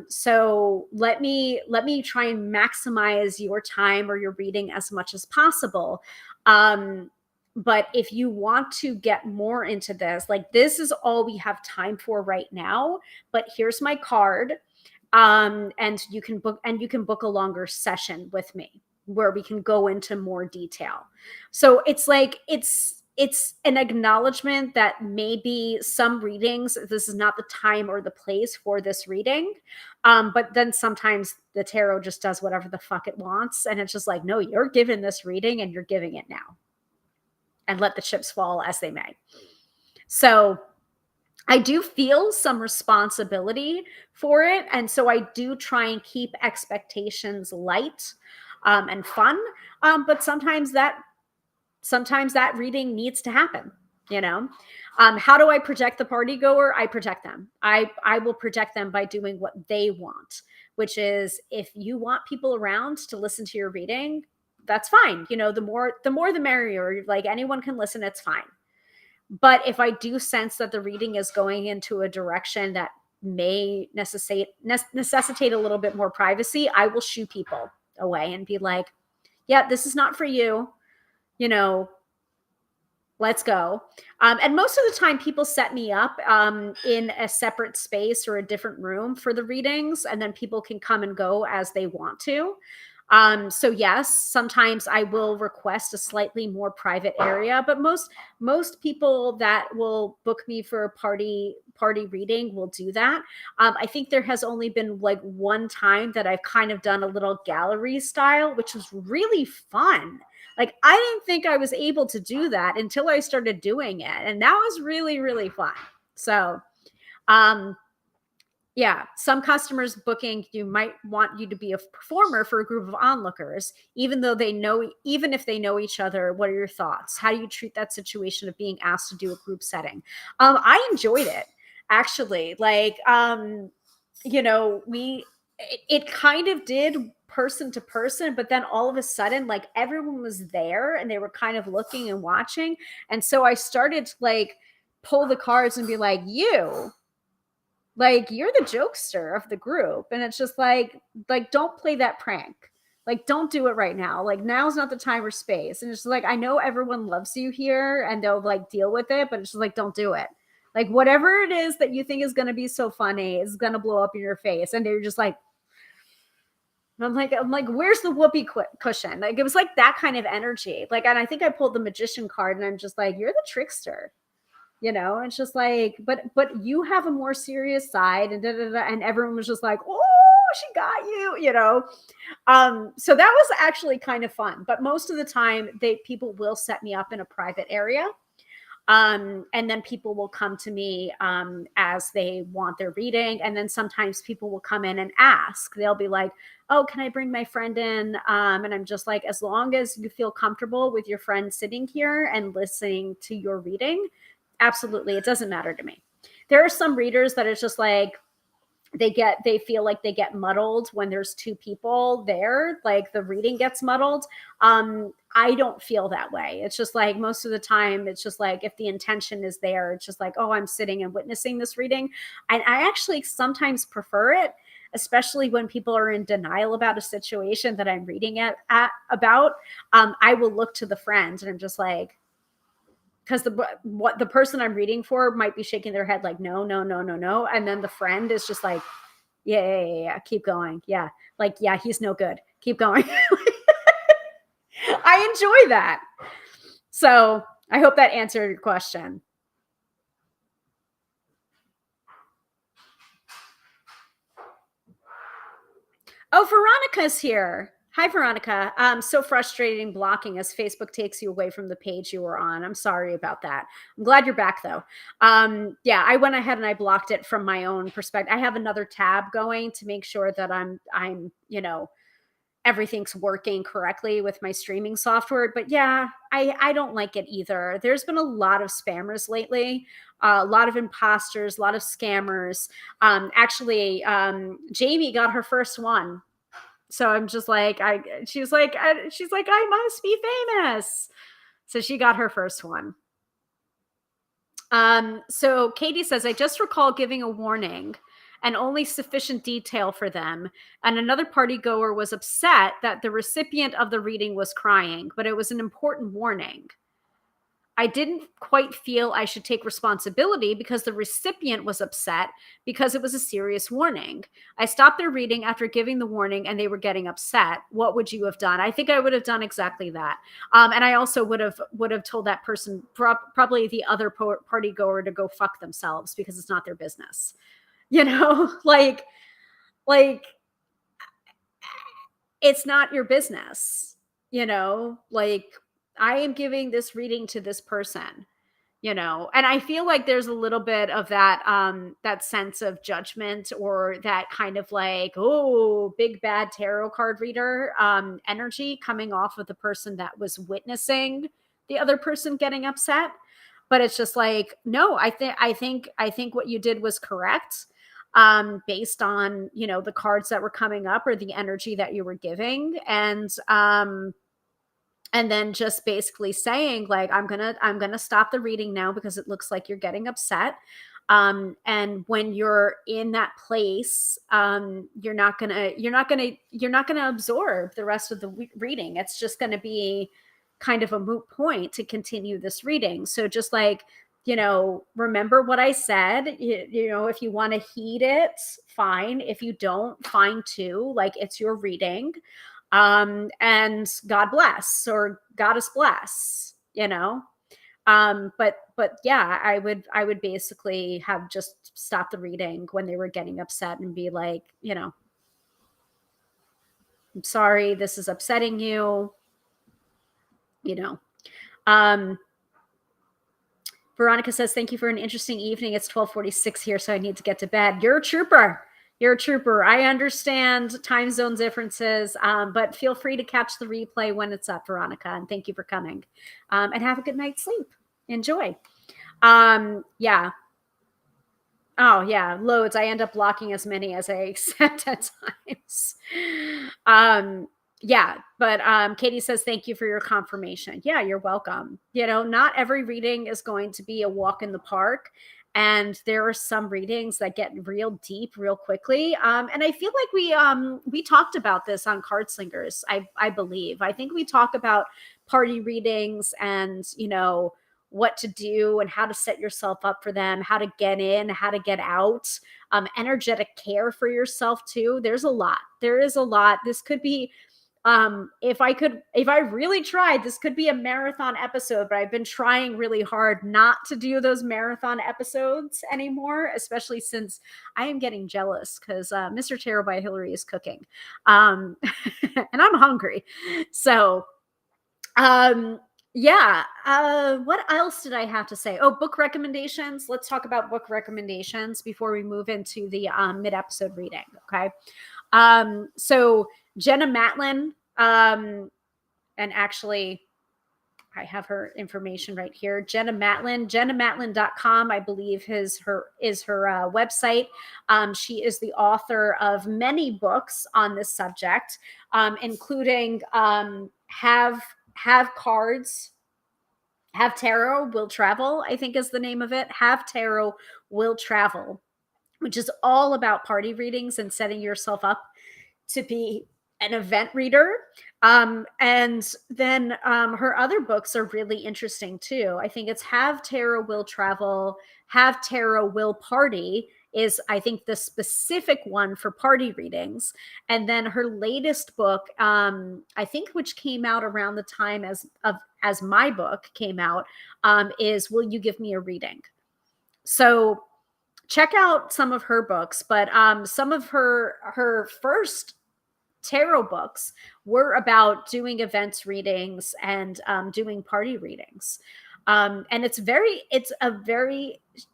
So let me try and maximize your time or your reading as much as possible. But if you want to get more into this, like, this is all we have time for right now, but here's my card. And you can book a longer session with me where we can go into more detail. So it's like, it's an acknowledgement that maybe some readings, this is not the time or the place for this reading. But then sometimes the tarot just does whatever the fuck it wants. And it's just like, no, you're given this reading and you're giving it now, and let the chips fall as they may. So I do feel some responsibility for it. And so I do try and keep expectations light, and fun. But sometimes that reading needs to happen, How do I project the party goer? I project them. I will project them by doing what they want, which is, if you want people around to listen to your reading, that's fine. The more the merrier. Like, anyone can listen, it's fine. But if I do sense that the reading is going into a direction that may necessitate a little bit more privacy, I will shoo people away and be like, yeah, this is not for you. Let's go. And most of the time people set me up in a separate space or a different room for the readings, and then people can come and go as they want to. So yes, sometimes I will request a slightly more private area, but most people that will book me for a party reading will do that. I think there has only been like one time that I've kind of done a little gallery style, which was really fun. Like, I didn't think I was able to do that until I started doing it, and that was really, really fun. So, yeah, some customers booking you might want you to be a performer for a group of onlookers, even if they know each other. What are your thoughts? How do you treat that situation of being asked to do a group setting? I enjoyed it, actually. Like, it kind of did person to person, but then all of a sudden, like, everyone was there and they were kind of looking and watching. And so I started to like pull the cards and be like, you're the jokester of the group. And it's just like, don't play that prank. Like, don't do it right now. Like, now's not the time or space. And it's just like, I know everyone loves you here and they'll like deal with it, but it's just like, don't do it. Like, whatever it is that you think is going to be so funny is going to blow up in your face. And they're just like, I'm like, where's the whoopee cushion? Like, it was like that kind of energy. Like, and I think I pulled the magician card, and I'm just like, you're the trickster. It's just like, but you have a more serious side, and and everyone was just like, oh, she got you, so that was actually kind of fun. But most of the time people will set me up in a private area. And then people will come to me as they want their reading. And then sometimes people will come in and ask. They'll be like, oh, can I bring my friend in? And I'm just like, as long as you feel comfortable with your friend sitting here and listening to your reading, absolutely, it doesn't matter to me. There are some readers that it's just like, they feel like they get muddled when there's two people there, like the reading gets muddled. I don't feel that way. It's just like most of the time, it's just like if the intention is there, it's just like, oh, I'm sitting and witnessing this reading. And I actually sometimes prefer it, especially when people are in denial about a situation that I'm reading about. I will look to the friends and I'm just like, because the person I'm reading for might be shaking their head like, no, no, no, no, no. And then the friend is just like, yeah, keep going. Yeah. Like, yeah, he's no good. Keep going. I enjoy that. So I hope that answered your question. Oh, Veronica's here. Hi, Veronica. So frustrating blocking as Facebook takes you away from the page you were on. I'm sorry about that. I'm glad you're back though. Yeah, I went ahead and I blocked it from my own perspective. I have another tab going to make sure that I'm, everything's working correctly with my streaming software. But yeah, I don't like it either. There's been a lot of spammers lately, a lot of imposters, a lot of scammers. Actually, Jamie got her first one. So I'm just like, she's like, I must be famous. So she got her first one. So Katie says, I just recall giving a warning and only sufficient detail for them. And another party goer was upset that the recipient of the reading was crying, but it was an important warning. I didn't quite feel I should take responsibility because the recipient was upset because it was a serious warning. I stopped their reading after giving the warning and they were getting upset. What would you have done? I think I would have done exactly that. And I also would have told that person, probably the other party goer, to go fuck themselves because it's not their business. Like it's not your business, like I am giving this reading to this person, and I feel like there's a little bit of that sense of judgment, or that kind of like, oh, big bad tarot card reader energy coming off of the person that was witnessing the other person getting upset. But it's just like, no, I think what you did was correct, based on, the cards that were coming up or the energy that you were giving. And then just basically saying like, I'm gonna stop the reading now because it looks like you're getting upset. And when you're in that place, you're not gonna absorb the rest of the reading. It's just gonna be kind of a moot point to continue this reading. So just like, remember what I said. If you want to heed it, fine. If you don't, fine too. Like, it's your reading. And God bless, or goddess bless, but yeah, I would basically have just stopped the reading when they were getting upset and be like, I'm sorry, this is upsetting you. Veronica says, thank you for an interesting evening. It's 12:46 here, so I need to get to bed. You're a trooper. You're a trooper. I understand time zone differences, but feel free to catch the replay when it's up, Veronica. And thank you for coming. And have a good night's sleep. Enjoy. Yeah. Oh, yeah. Loads. I end up blocking as many as I accept at times. Yeah, but Katie says, thank you for your confirmation. Yeah, you're welcome. Not every reading is going to be a walk in the park. And there are some readings that get real deep real quickly. And I feel like we talked about this on Card Slingers, I believe. I think we talk about party readings and, what to do and how to set yourself up for them, how to get in, how to get out, energetic care for yourself too. There is a lot. This could be, if I really tried, this could be a marathon episode, but I've been trying really hard not to do those marathon episodes anymore, especially since I am getting jealous because Mr. Tarot by Hilary is cooking. And I'm hungry. So, yeah. What else did I have to say? Oh, book recommendations. Let's talk about book recommendations before we move into the mid-episode reading. Okay. So Jenna Matlin, and actually I have her information right here. Jenna Matlin, jennamatlin.com, I believe is her website. She is the author of many books on this subject, including Have Cards, Have Tarot Will Travel, I think is the name of it. Have Tarot Will Travel, which is all about party readings and setting yourself up to be an event reader. And then her other books are really interesting too. I think it's Have Tarot Will Travel, Have Tarot Will Party is, I think, the specific one for party readings. And then her latest book, I think, which came out around the time as my book came out, is Will You Give Me a Reading? So check out some of her books, but some of her first tarot books were about doing events readings and doing party readings. And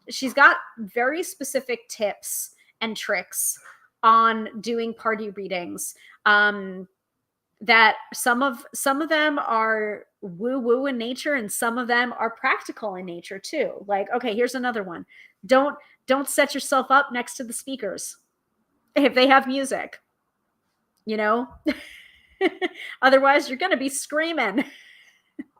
she's got very specific tips and tricks on doing party readings. That some of them are woo woo in nature, and some of them are practical in nature too. Like, okay, here's another one. Don't set yourself up next to the speakers if they have music, you know. Otherwise you're going to be screaming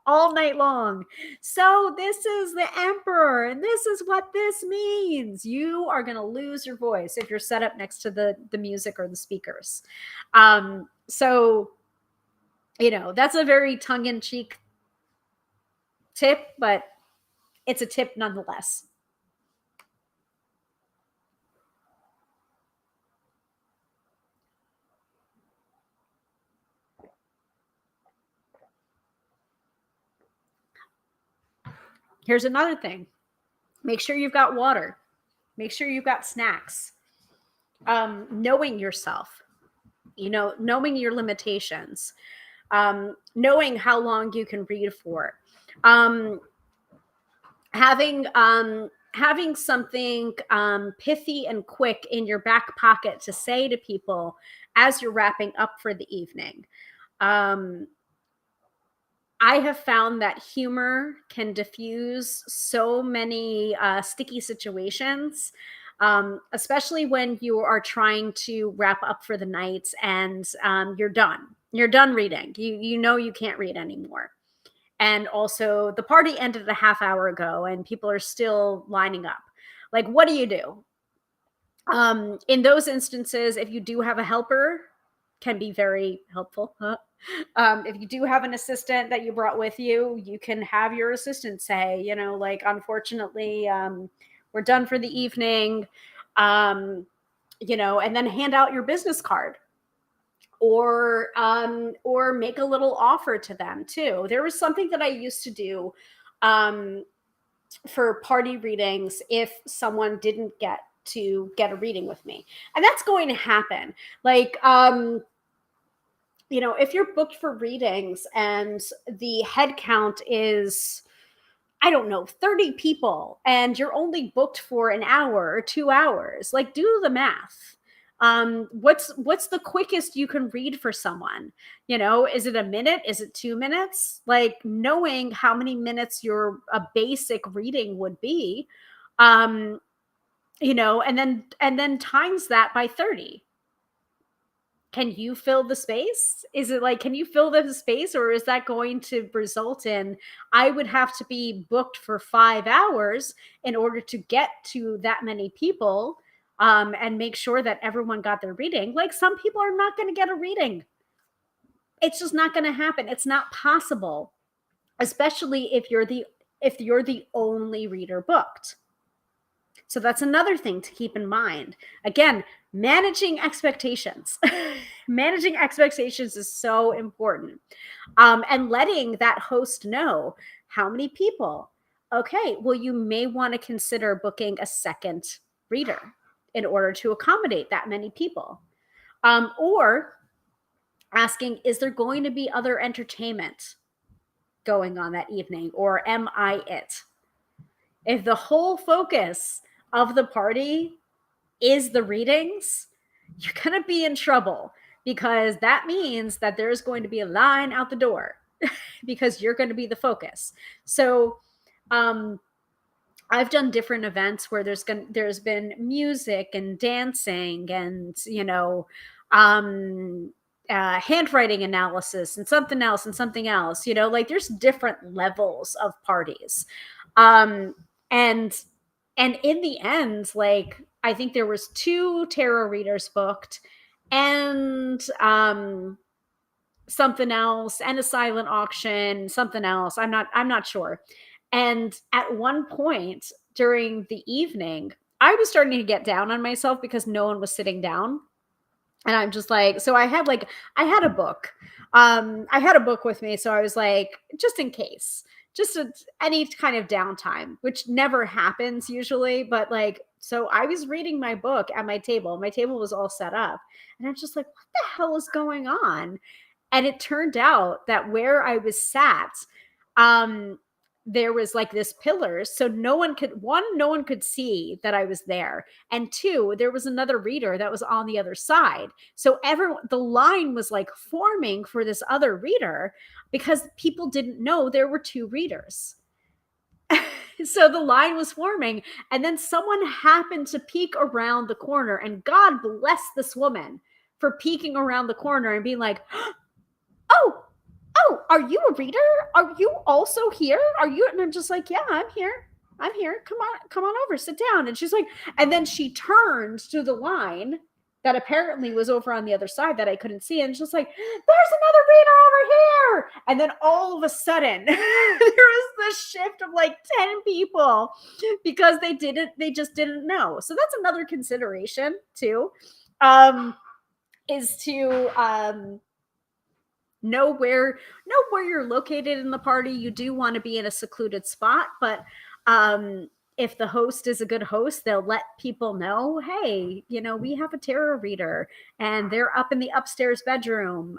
all night long. So this is the emperor, and this is what this means. You are going to lose your voice if you're set up next to the music or the speakers. So, you know, that's a very tongue-in-cheek tip, but it's a tip nonetheless. Here's another thing. Make sure you've got water. Make sure you've got snacks. Knowing yourself, you know, knowing your limitations, knowing how long you can read for, having something pithy and quick in your back pocket to say to people as you're wrapping up for the evening. I have found that humor can diffuse so many sticky situations, especially when you are trying to wrap up for the night and you're done. You're done reading. You know you can't read anymore. And also the party ended a half hour ago and people are still lining up. Like, what do you do? In those instances, if you do have a helper, can be very helpful. If you do have an assistant that you brought with you, you can have your assistant say, you know, like, unfortunately, we're done for the evening, you know, and then hand out your business card, or make a little offer to them too. There was something that I used to do for party readings if someone didn't get to get a reading with me, and that's going to happen. Like, you know, if you're booked for readings and the head count is, I don't know, 30 people, and you're only booked for an hour or 2 hours, like, do the math. What's the quickest you can read for someone? You know, is it a minute? Is it 2 minutes? Like, knowing how many minutes your a basic reading would be, you know, and then times that by 30. Can you fill the space? Is it like, can you fill the space, or is that going to result in, I would have to be booked for 5 hours in order to get to that many people, and make sure that everyone got their reading? Like, some people are not going to get a reading. It's just not going to happen. It's not possible, especially if you're the only reader booked. So that's another thing to keep in mind. Again, managing expectations. Managing expectations is so important. And letting that host know how many people. Okay, well, you may want to consider booking a second reader in order to accommodate that many people. Or asking, is there going to be other entertainment going on that evening, or am I it? If the whole focus of the party is the readings, you're going to be in trouble, because that means that there's going to be a line out the door. because you're going to be the focus. So, I've done different events where there's been music and dancing and, um, handwriting analysis and something else, like there's different levels of parties. Um, and, and in the end, like, I think there was 2 tarot readers booked and, something else and a silent auction, something else. I'm not sure. And at one point during the evening, I was starting to get down on myself because no one was sitting down. And I'm just like, so I had a book. I had a book with me, so I was like, just in case, any kind of downtime, which never happens usually, but like, so I was reading my book at my table. My table was all set up, and I'm just like, what the hell is going on? And it turned out that where I was sat, um, there was like this pillar. So no one could see that I was there. And 2, there was another reader that was on the other side. So the line was like forming for this other reader because people didn't know there were 2 readers. So the line was forming, and then someone happened to peek around the corner, and God bless this woman for peeking around the corner and being like, oh, are you a reader? Are you also here? Are you? And I'm just like, yeah, I'm here. I'm here. Come on over, sit down. And she's like, and then she turned to the line that apparently was over on the other side that I couldn't see. And she's like, there's another reader over here. And then all of a sudden, there was this shift of like 10 people because they just didn't know. So that's another consideration too, is to, know where you're located in the party. You do want to be in a secluded spot, but if the host is a good host, they'll let people know, hey, we have a tarot reader and they're up in the upstairs bedroom,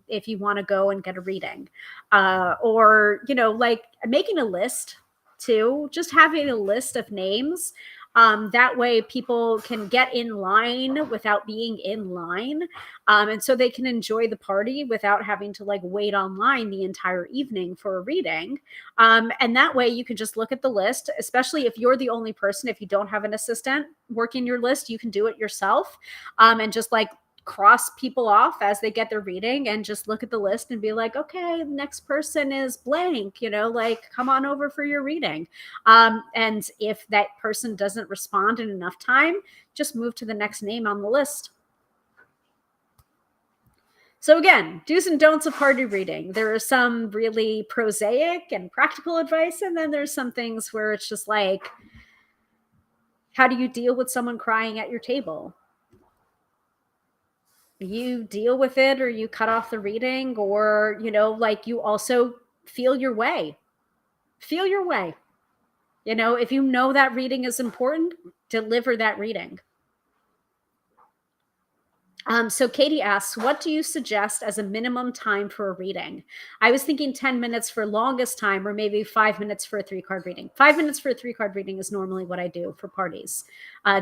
if you want to go and get a reading, or like making a list too, just having a list of names. That way people can get in line without being in line. And so they can enjoy the party without having to like wait online the entire evening for a reading. And that way you can just look at the list, especially if you're the only person. If you don't have an assistant working your list, you can do it yourself, and just like cross people off as they get their reading and just look at the list and be like, okay, the next person is blank, like come on over for your reading. And if that person doesn't respond in enough time, just move to the next name on the list. So again, do's and don'ts of party reading. There are some really prosaic and practical advice, and then there's some things where it's just like, how do you deal with someone crying at your table? You deal with it, or you cut off the reading, or like you also feel your way. If you know that reading is important, deliver that reading. So Katie asks, what do you suggest as a minimum time for a reading? I was thinking 10 minutes for longest time, or maybe 5 minutes for a 3-card reading. 5 minutes for a 3-card reading is normally what I do for parties,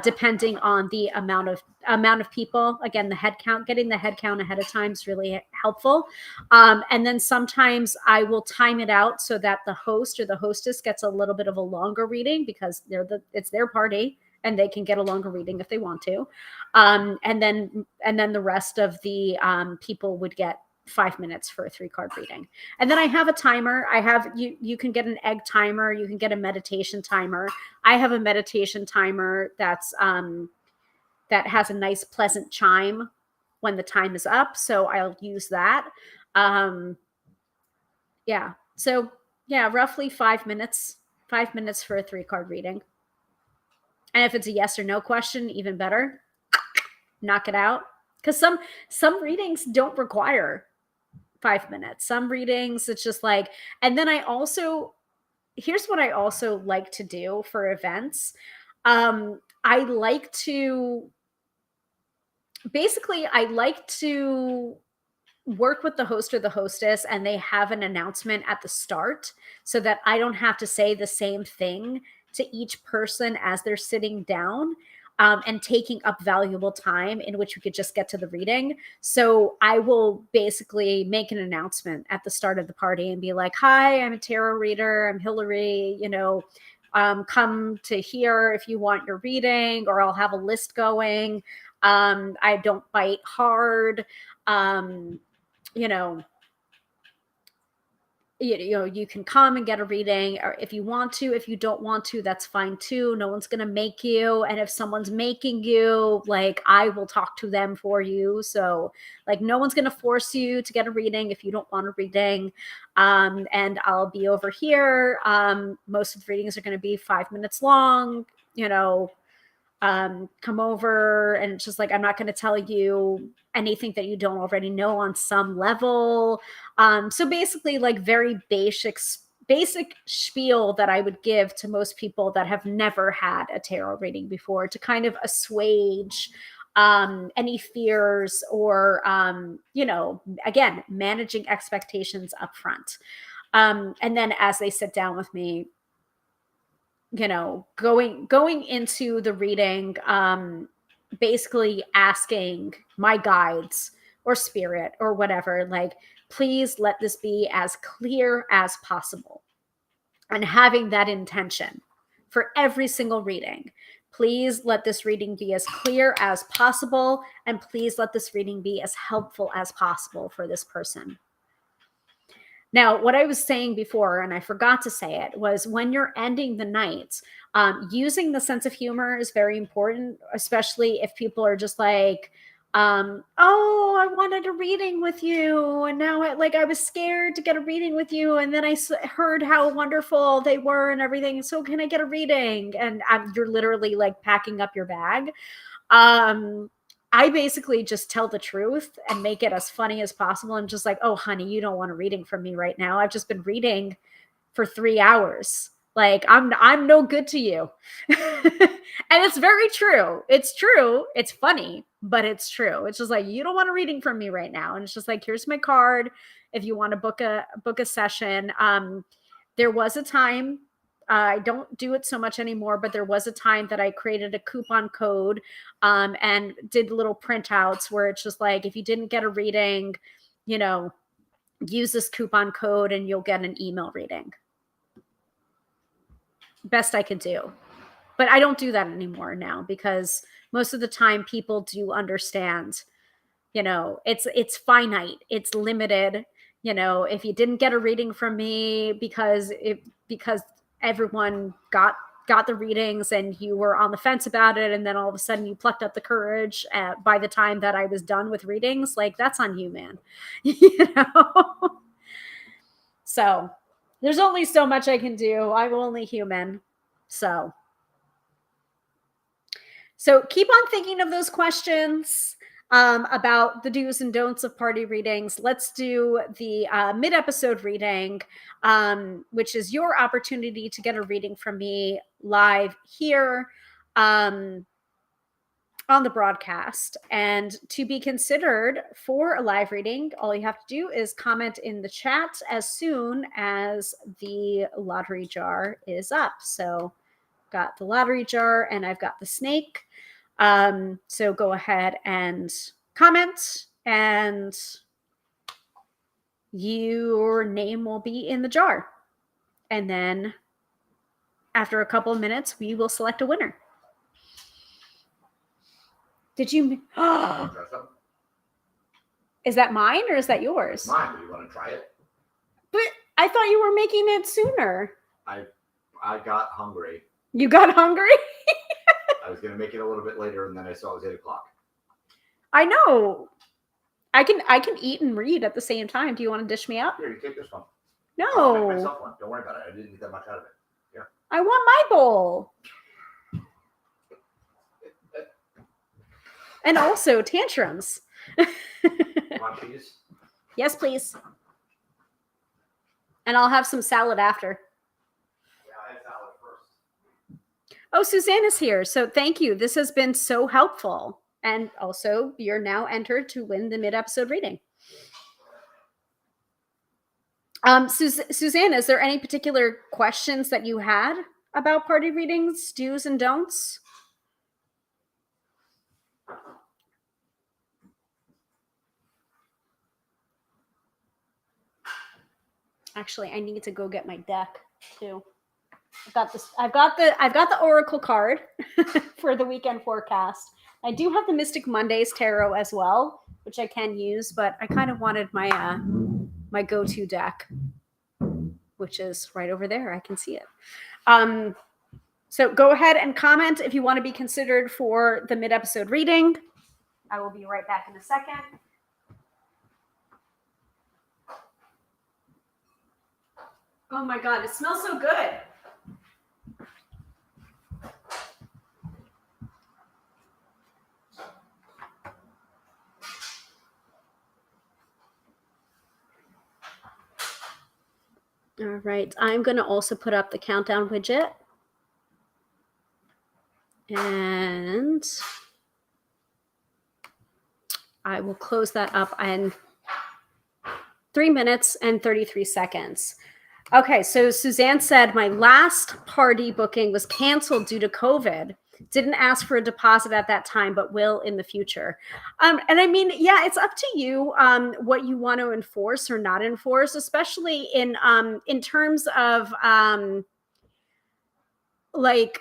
depending on the amount of people. Again, the head count, getting the head count ahead of time is really helpful. And then sometimes I will time it out so that the host or the hostess gets a little bit of a longer reading because it's their party, and they can get a longer reading if they want to. And then the rest of the people would get 5 minutes for a 3-card reading. And then I have a timer. You can get an egg timer. You can get a meditation timer. I have a meditation timer that has a nice pleasant chime when the time is up. So I'll use that. Yeah. So yeah, roughly 5 minutes, 5 minutes for a 3-card reading. And if it's a yes or no question, even better. Knock it out. Because some readings don't require 5 minutes. Some readings, it's just like, and then here's what I also like to do for events. I like to work with the host or the hostess, and they have an announcement at the start so that I don't have to say the same thing to each person as they're sitting down. and taking up valuable time in which we could just get to the reading. So I will basically make an announcement at the start of the party and be like, hi, I'm a tarot reader. I'm Hilary, come to here if you want your reading, or I'll have a list going. I don't bite hard. You know, you can come and get a reading, or if you want to. If you don't want to, that's fine too. No one's going to make you. And if someone's making you, like, I will talk to them for you. So like, no one's going to force you to get a reading if you don't want a reading. And I'll be over here. Most of the readings are going to be 5 minutes long, come over, and it's just like, I'm not going to tell you anything that you don't already know on some level. So basically, like, very basic spiel that I would give to most people that have never had a tarot reading before, to kind of assuage any fears, or again, managing expectations up front. And then as they sit down with me, going into the reading, basically asking my guides or spirit or whatever, like, please let this be as clear as possible, and having that intention for every single reading. Please let this reading be as clear as possible, and please let this reading be as helpful as possible for this person. Now, what I was saying before, and I forgot to say it, was when you're ending the night, using the sense of humor is very important, especially if people are just like, oh, I wanted a reading with you, and now I was scared to get a reading with you, and then I heard how wonderful they were and everything, so can I get a reading? And you're literally like packing up your bag. I basically just tell the truth and make it as funny as possible. I'm just like, oh, honey, you don't want a reading from me right now. I've just been reading for 3 hours. Like, I'm no good to you. And it's very true. It's true. It's funny, but it's true. It's just like, you don't want a reading from me right now. And it's just like, here's my card if you want to book a session. There was a time, I don't do it so much anymore, but there was a time that I created a coupon code, and did little printouts where it's just like, if you didn't get a reading, use this coupon code and you'll get an email reading. Best I could do. But I don't do that anymore now, because most of the time people do understand, it's finite, it's limited. If you didn't get a reading from me because everyone got the readings and you were on the fence about it, and then all of a sudden you plucked up the courage by the time that I was done with readings, like, that's on you, man. So there's only so much I can do. I'm only human. So keep on thinking of those questions about the do's and don'ts of party readings. Let's do the mid-episode reading, which is your opportunity to get a reading from me live here on the broadcast. And to be considered for a live reading, all you have to do is comment in the chat as soon as the lottery jar is up. So got the lottery jar and I've got the snake. So go ahead and comment, and your name will be in the jar. And then after a couple of minutes, we will select a winner. Did you? Is that mine or is that yours? It's mine. Do you want to try it? But I thought you were making it sooner. I got hungry. You got hungry? I was going to make it a little bit later, and then I saw it was 8 o'clock. I know. I can eat and read at the same time. Do you want to dish me up? Here, you take this one. No. I'll make myself one. Don't worry about it. I didn't eat that much out of it. Yeah. I want my bowl. And also tantrums. Want cheese? Yes, please. And I'll have some salad after. Yeah, I had salad first. Oh, Suzanne is here. So thank you. This has been so helpful. And also, you're now entered to win the mid-episode reading. Suzanne, is there any particular questions that you had about party readings, do's and don'ts? Actually, I need to go get my deck too. I've got this. I've got the Oracle card for the weekend forecast. I do have the Mystic Mondays tarot as well, which I can use, but I kind of wanted my my go-to deck, which is right over there. I can see it. So go ahead and comment if you want to be considered for the mid-episode reading. I will be right back in a second. Oh my God, it smells so good. All right, I'm going to also put up the countdown widget. And I will close that up in 3 minutes and 33 seconds. Okay, so Suzanne said, my last party booking was canceled due to COVID. Didn't ask for a deposit at that time, but will in the future. And I mean, yeah, it's up to you what you want to enforce or not enforce, especially in terms of like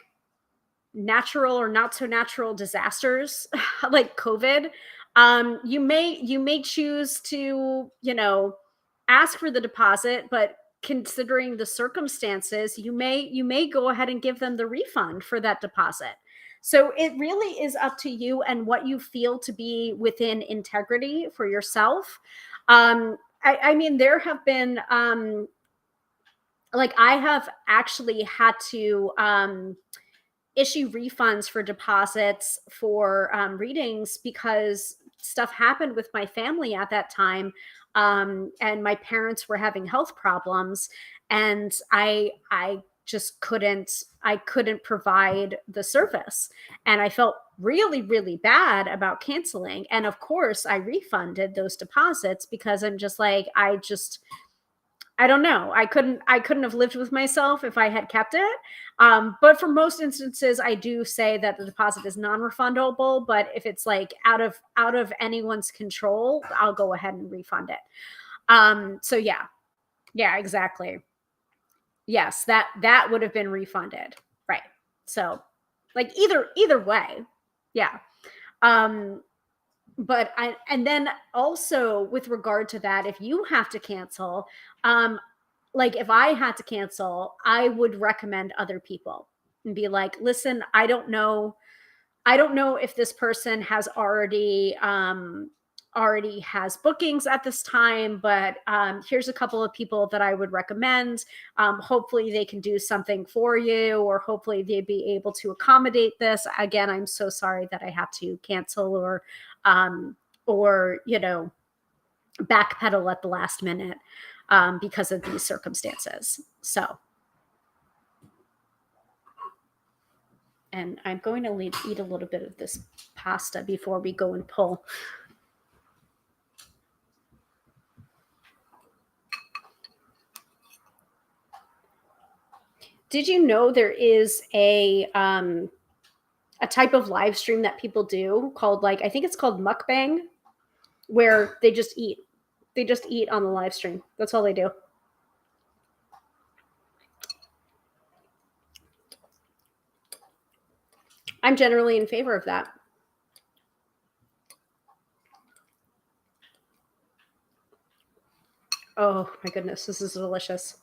natural or not so natural disasters like COVID. You may choose to, you know, ask for the deposit, but considering the circumstances, you may go ahead and give them the refund for that deposit. So it really is up to you and what you feel to be within integrity for yourself. I mean, there have been like I have actually had to issue refunds for deposits for readings because stuff happened with my family at that time, and my parents were having health problems, and I just couldn't provide the service, and I felt really bad about canceling. And of course I refunded those deposits because I'm just like, I don't know. I couldn't have lived with myself if I had kept it. But for most instances, I do say that the deposit is non-refundable. But if it's like out of anyone's control, I'll go ahead and refund it. So yeah, exactly. Yes, that would have been refunded, right? So, like either way, yeah. But and then also with regard to that, if you have to cancel, like if I had to cancel, I would recommend other people and be like, listen, I don't know if this person has already has bookings at this time, but here's a couple of people that I would recommend. Hopefully they can do something for you, or hopefully they'd be able to accommodate this. Again, I'm so sorry that I have to cancel or you know, backpedal at the last minute because of these circumstances. So, and I'm going to eat a little bit of this pasta before we go and pull. Did you know there is a type of live stream that people do called, like, I think it's called mukbang, where they just eat. They just eat on the live stream. That's all they do. I'm generally in favor of that. Oh my goodness, this is delicious.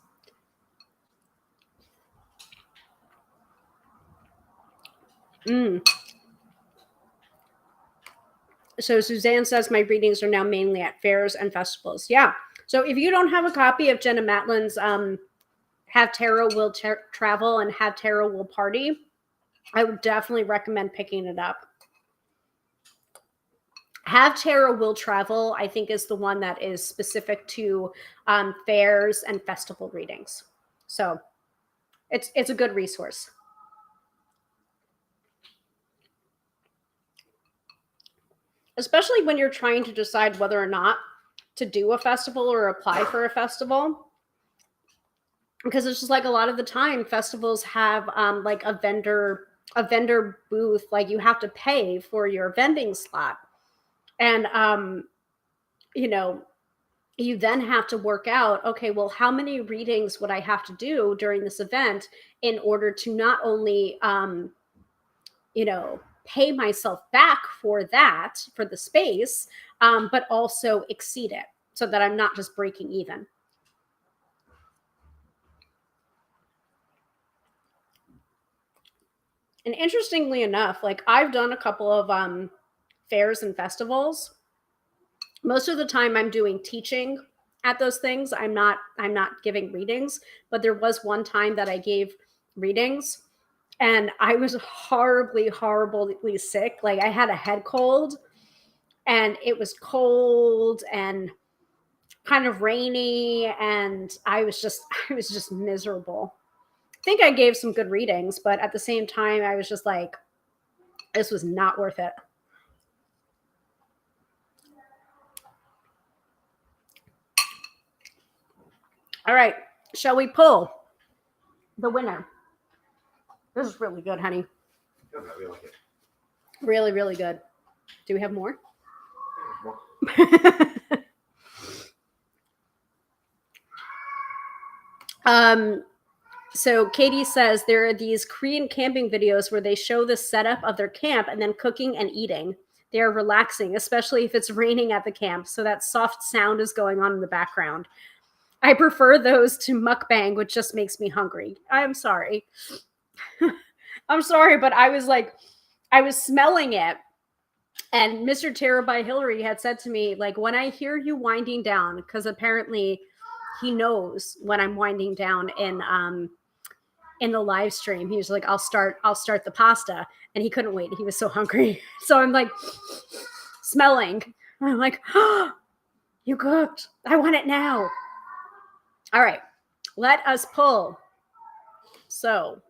So Suzanne says my readings are now mainly at fairs and festivals. Yeah. So if you don't have a copy of Jenna Matlin's Have Tarot Will Travel and Have Tarot Will Party, I would definitely recommend picking it up. Have Tarot Will Travel, I think, is the one that is specific to fairs and festival readings. So it's a good resource. Especially when you're trying to decide whether or not to do a festival or apply for a festival. Because it's just like a lot of the time festivals have like a vendor booth, like you have to pay for your vending slot. And you know, you then have to work out, okay, well, how many readings would I have to do during this event in order to not only, pay myself back for that, for the space, but also exceed it so that I'm not just breaking even. And interestingly enough, like I've done a couple of fairs and festivals. Most of the time I'm doing teaching at those things. I'm not giving readings, but there was one time that I gave readings and I was horribly sick. Like I had a head cold and it was cold and kind of rainy and I was just miserable. I think I gave some good readings, but at the same time I was just like, this was not worth it. All right, shall we pull the winner? This is really good, honey. Yeah, I really like it. Really, really good. Do we have more? So Katie says there are these Korean camping videos where they show the setup of their camp and then cooking and eating. They are relaxing, especially if it's raining at the camp, so that soft sound is going on in the background. I prefer those to mukbang, which just makes me hungry. I'm sorry. I'm sorry, but I was smelling it. And Mr. Terror by Hilary had said to me, like, when I hear you winding down, because apparently he knows when I'm winding down in the live stream, he was like, I'll start the pasta. And he couldn't wait. He was so hungry. So I'm like smelling. I'm like, oh, you cooked. I want it now. All right, let us pull. So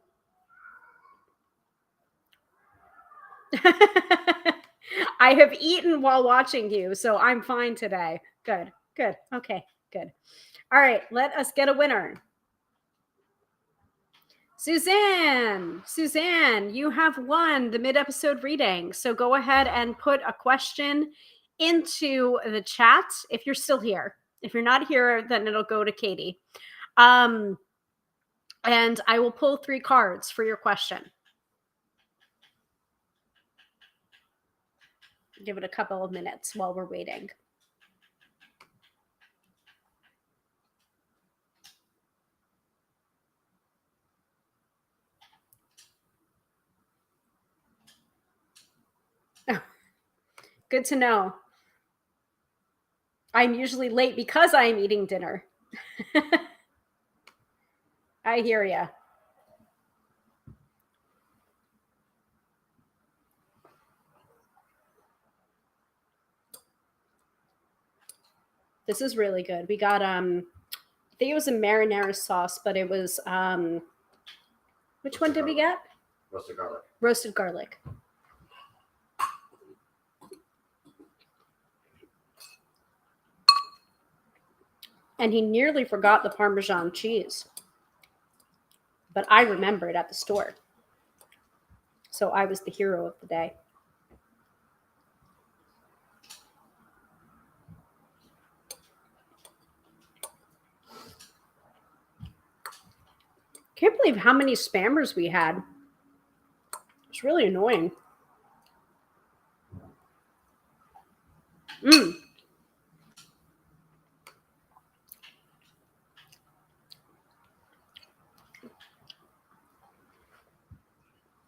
I have eaten while watching you, so I'm fine today. Good. Okay, good. All right, let us get a winner. Suzanne, you have won the mid-episode reading. So go ahead and put a question into the chat if you're still here. If you're not here, then it'll go to Katie. And I will pull 3 cards for your question. Give it a couple of minutes while we're waiting. Good to know. I'm usually late because I'm eating dinner. I hear ya. This is really good. We got I think it was a marinara sauce, but it was which one did we get? Roasted garlic. Roasted garlic. And he nearly forgot the Parmesan cheese. But I remembered at the store. So I was the hero of the day. Can't believe how many spammers we had. It's really annoying.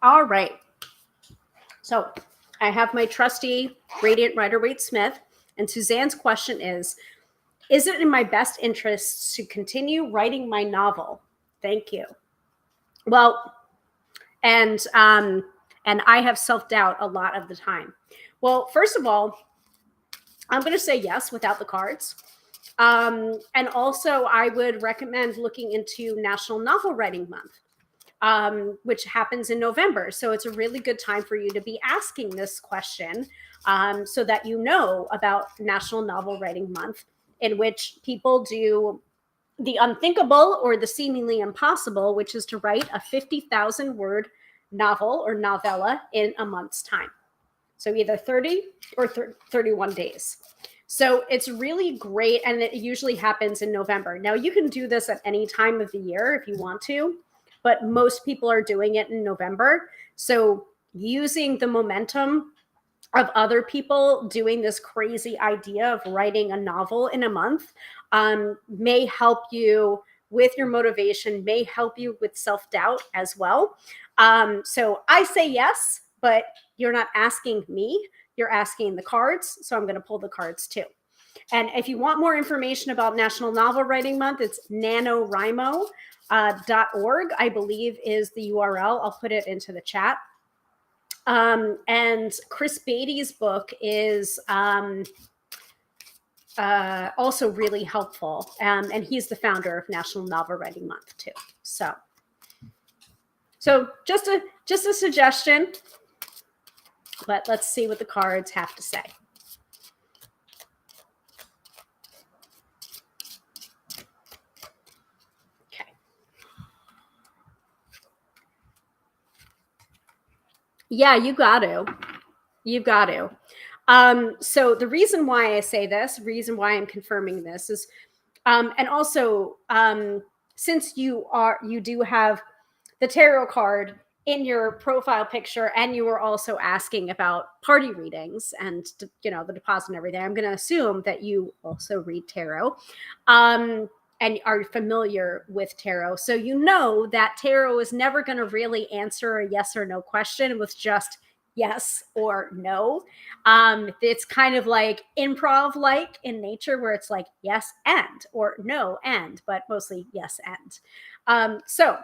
All right. So I have my trusty Radiant Rider-Waite-Smith, and Suzanne's question is it in my best interest to continue writing my novel? Thank you. Well, and I have self-doubt a lot of the time. Well, first of all, I'm going to say yes without the cards. And also, I would recommend looking into National Novel Writing Month, which happens in November. So it's a really good time for you to be asking this question so that you know about National Novel Writing Month, in which people do the unthinkable or the seemingly impossible, which is to write a 50,000 word novel or novella in a month's time. So either 30 or 31 days. So it's really great, and it usually happens in November. Now, you can do this at any time of the year if you want to, but most people are doing it in November. So using the momentum of other people doing this crazy idea of writing a novel in a month may help you with your motivation, may help you with self-doubt as well. So I say yes, but you're not asking me, you're asking the cards. So I'm going to pull the cards too. And if you want more information about National Novel Writing Month, it's NaNoWriMo.org, I believe is the URL. I'll put it into the chat. And Chris Beatty's book is also really helpful. And he's the founder of National Novel Writing Month too. So just a suggestion, but let's see what the cards have to say. Okay. Yeah, you got to. You've got to. So the reason why I say this, reason why I'm confirming this is, and also since you do have the tarot card in your profile picture, and you were also asking about party readings and the deposit and everything, I'm going to assume that you also read tarot and are familiar with tarot. So you know that tarot is never going to really answer a yes or no question with just yes or no. It's kind of like improv like in nature, where it's like yes and, or no and, but mostly yes and. So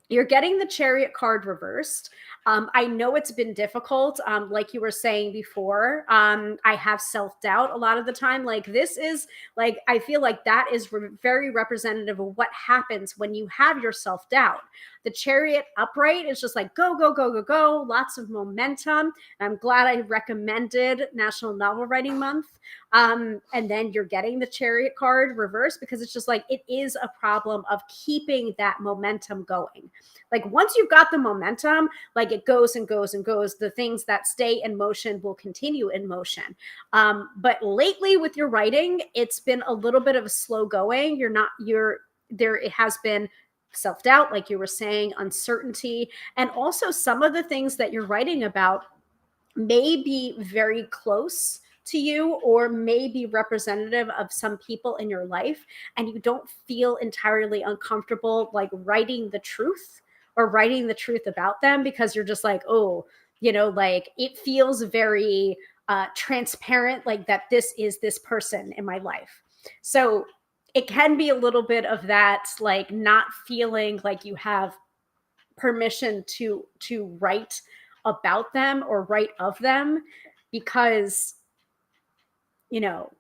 you're getting the Chariot card reversed. I know it's been difficult. Like you were saying before, I have self-doubt a lot of the time. Like this is like, I feel like that is very representative of what happens when you have your self-doubt. The Chariot upright is just like, go, go, go, go, go. Lots of momentum. I'm glad I recommended National Novel Writing Month. And then you're getting the Chariot card reversed because it's just like, it is a problem of keeping that momentum going. Like once you've got the momentum, like it goes and goes and goes, the things that stay in motion will continue in motion. But lately with your writing, it's been a little bit of a slow going. It has been self-doubt, like you were saying, uncertainty, and also some of the things that you're writing about may be very close to you or may be representative of some people in your life, and you don't feel entirely uncomfortable like writing the truth or writing the truth about them because you're just like, oh, like it feels very transparent, like that this is this person in my life. So it can be a little bit of that, like not feeling like you have permission to write about them or write of them because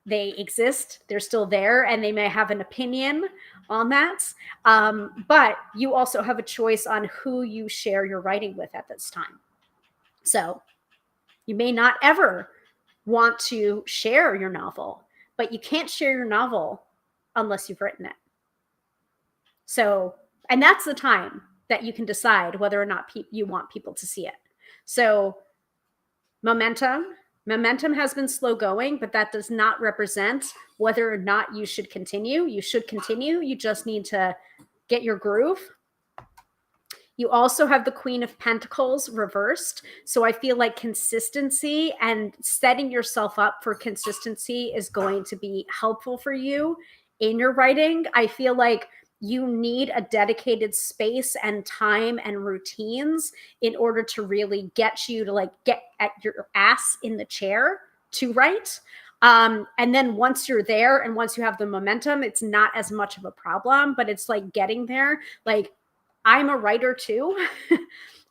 they exist, they're still there, and they may have an opinion on that. But you also have a choice on who you share your writing with at this time. So you may not ever want to share your novel, but you can't share your novel unless you've written it. So, and that's the time that you can decide whether or not you want people to see it. So momentum has been slow going, but that does not represent whether or not you should continue. You should continue. You just need to get your groove. You also have the Queen of Pentacles reversed. So I feel like consistency and setting yourself up for consistency is going to be helpful for you in your writing. I feel like you need a dedicated space and time and routines in order to really get you to like get at your ass in the chair to write. And then once you're there and once you have the momentum, it's not as much of a problem, but it's like getting there. Like I'm a writer too.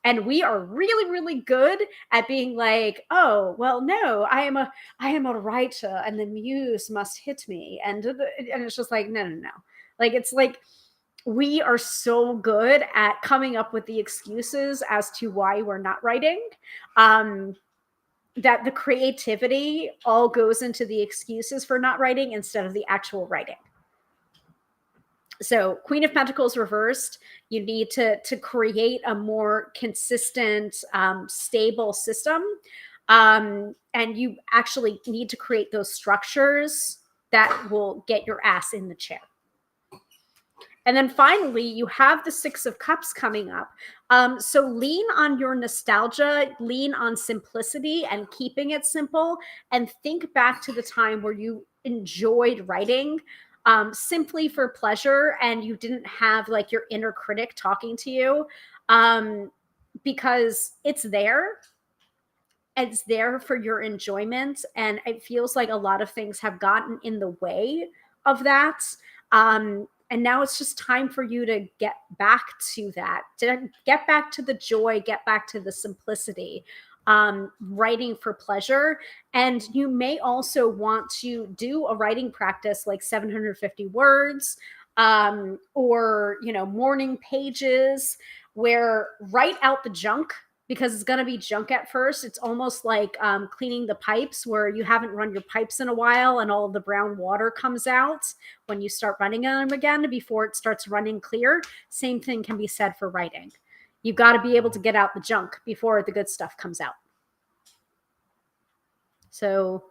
And we are really, really good at being like, oh, well, no, I am a writer and the muse must hit me. And it's just like, no. Like, it's like, we are so good at coming up with the excuses as to why we're not writing, that the creativity all goes into the excuses for not writing instead of the actual writing. So Queen of Pentacles reversed, you need to create a more consistent, stable system. And you actually need to create those structures that will get your ass in the chair. And then finally, you have the Six of Cups coming up. So lean on your nostalgia, lean on simplicity and keeping it simple, and think back to the time where you enjoyed writing simply for pleasure and you didn't have like your inner critic talking to you, because it's there. It's there for your enjoyment. And it feels like a lot of things have gotten in the way of that. And now it's just time for you to get back to that, to get back to the joy, get back to the simplicity, writing for pleasure. And you may also want to do a writing practice like 750 words, or, morning pages, where write out the junk, because it's going to be junk at first. It's almost like cleaning the pipes, where you haven't run your pipes in a while and all of the brown water comes out when you start running them again before it starts running clear. Same thing can be said for writing. You've got to be able to get out the junk before the good stuff comes out. So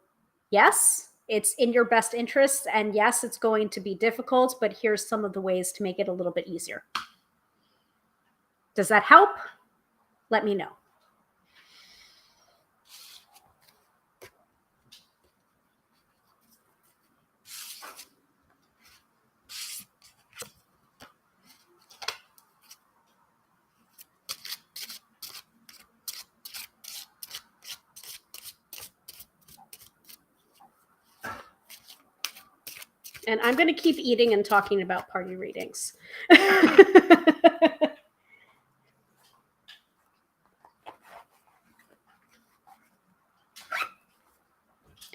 yes, it's in your best interest. And yes, it's going to be difficult, but here's some of the ways to make it a little bit easier. Does that help? Let me know. And I'm going to keep eating and talking about party readings.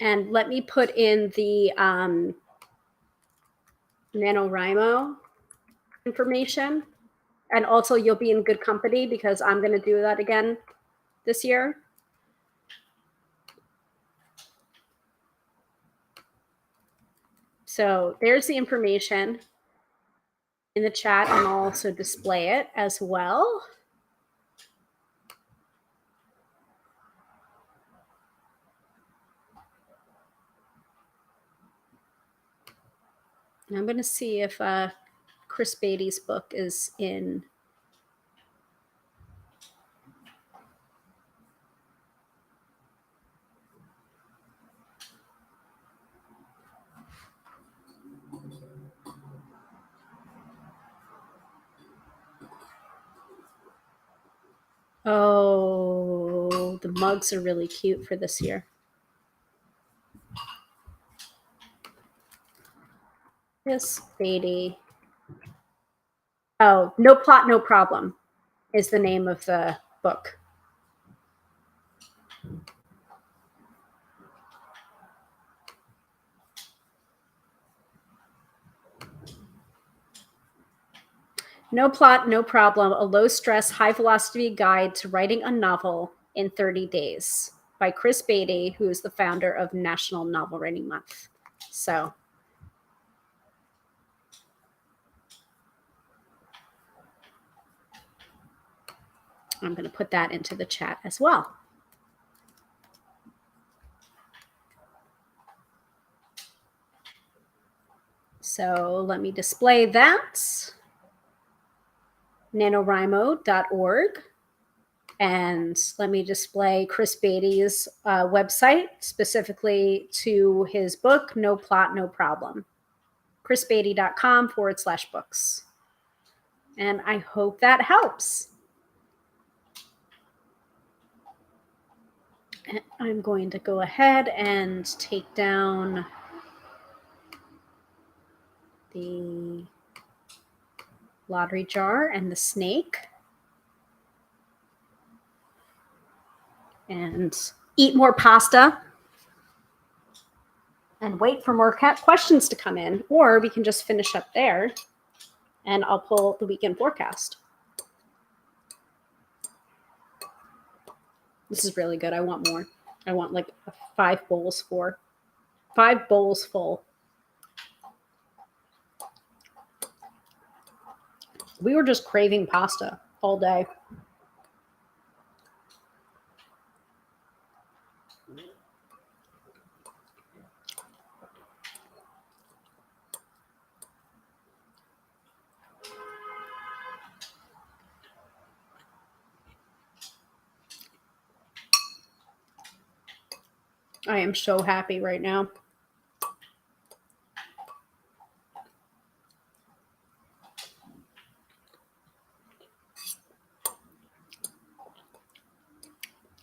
And let me put in the NaNoWriMo information. And also you'll be in good company because I'm going to do that again this year. So there's the information in the chat, and I'll also display it as well. And I'm going to see if Chris Beatty's book is in. Oh, the mugs are really cute for this year. Chris Beatty. Oh, No Plot, No Problem is the name of the book. No Plot, No Problem, a low-stress, high-velocity guide to writing a novel in 30 days by Chris Beatty, who is the founder of National Novel Writing Month. So I'm going to put that into the chat as well. So let me display that. NaNoWriMo.org. And let me display Chris Beatty's website specifically to his book, No Plot, No Problem. chrisbeatty.com/books. And I hope that helps. And I'm going to go ahead and take down the lottery jar and the snake. And eat more pasta and wait for more questions to come in, or we can just finish up there and I'll pull the weekend forecast. This is really good. I want more. I want like 5 bowls full. We were just craving pasta all day. I am so happy right now.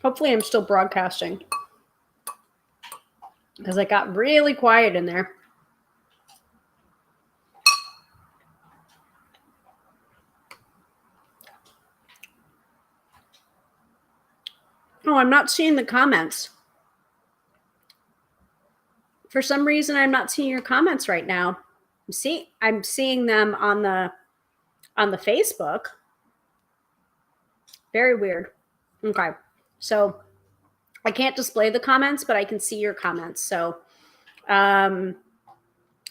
Hopefully I'm still broadcasting, because it got really quiet in there. Oh, I'm not seeing the comments. For some reason, I'm not seeing your comments right now. I'm seeing them on the Facebook. Very weird. Okay. So I can't display the comments, but I can see your comments. So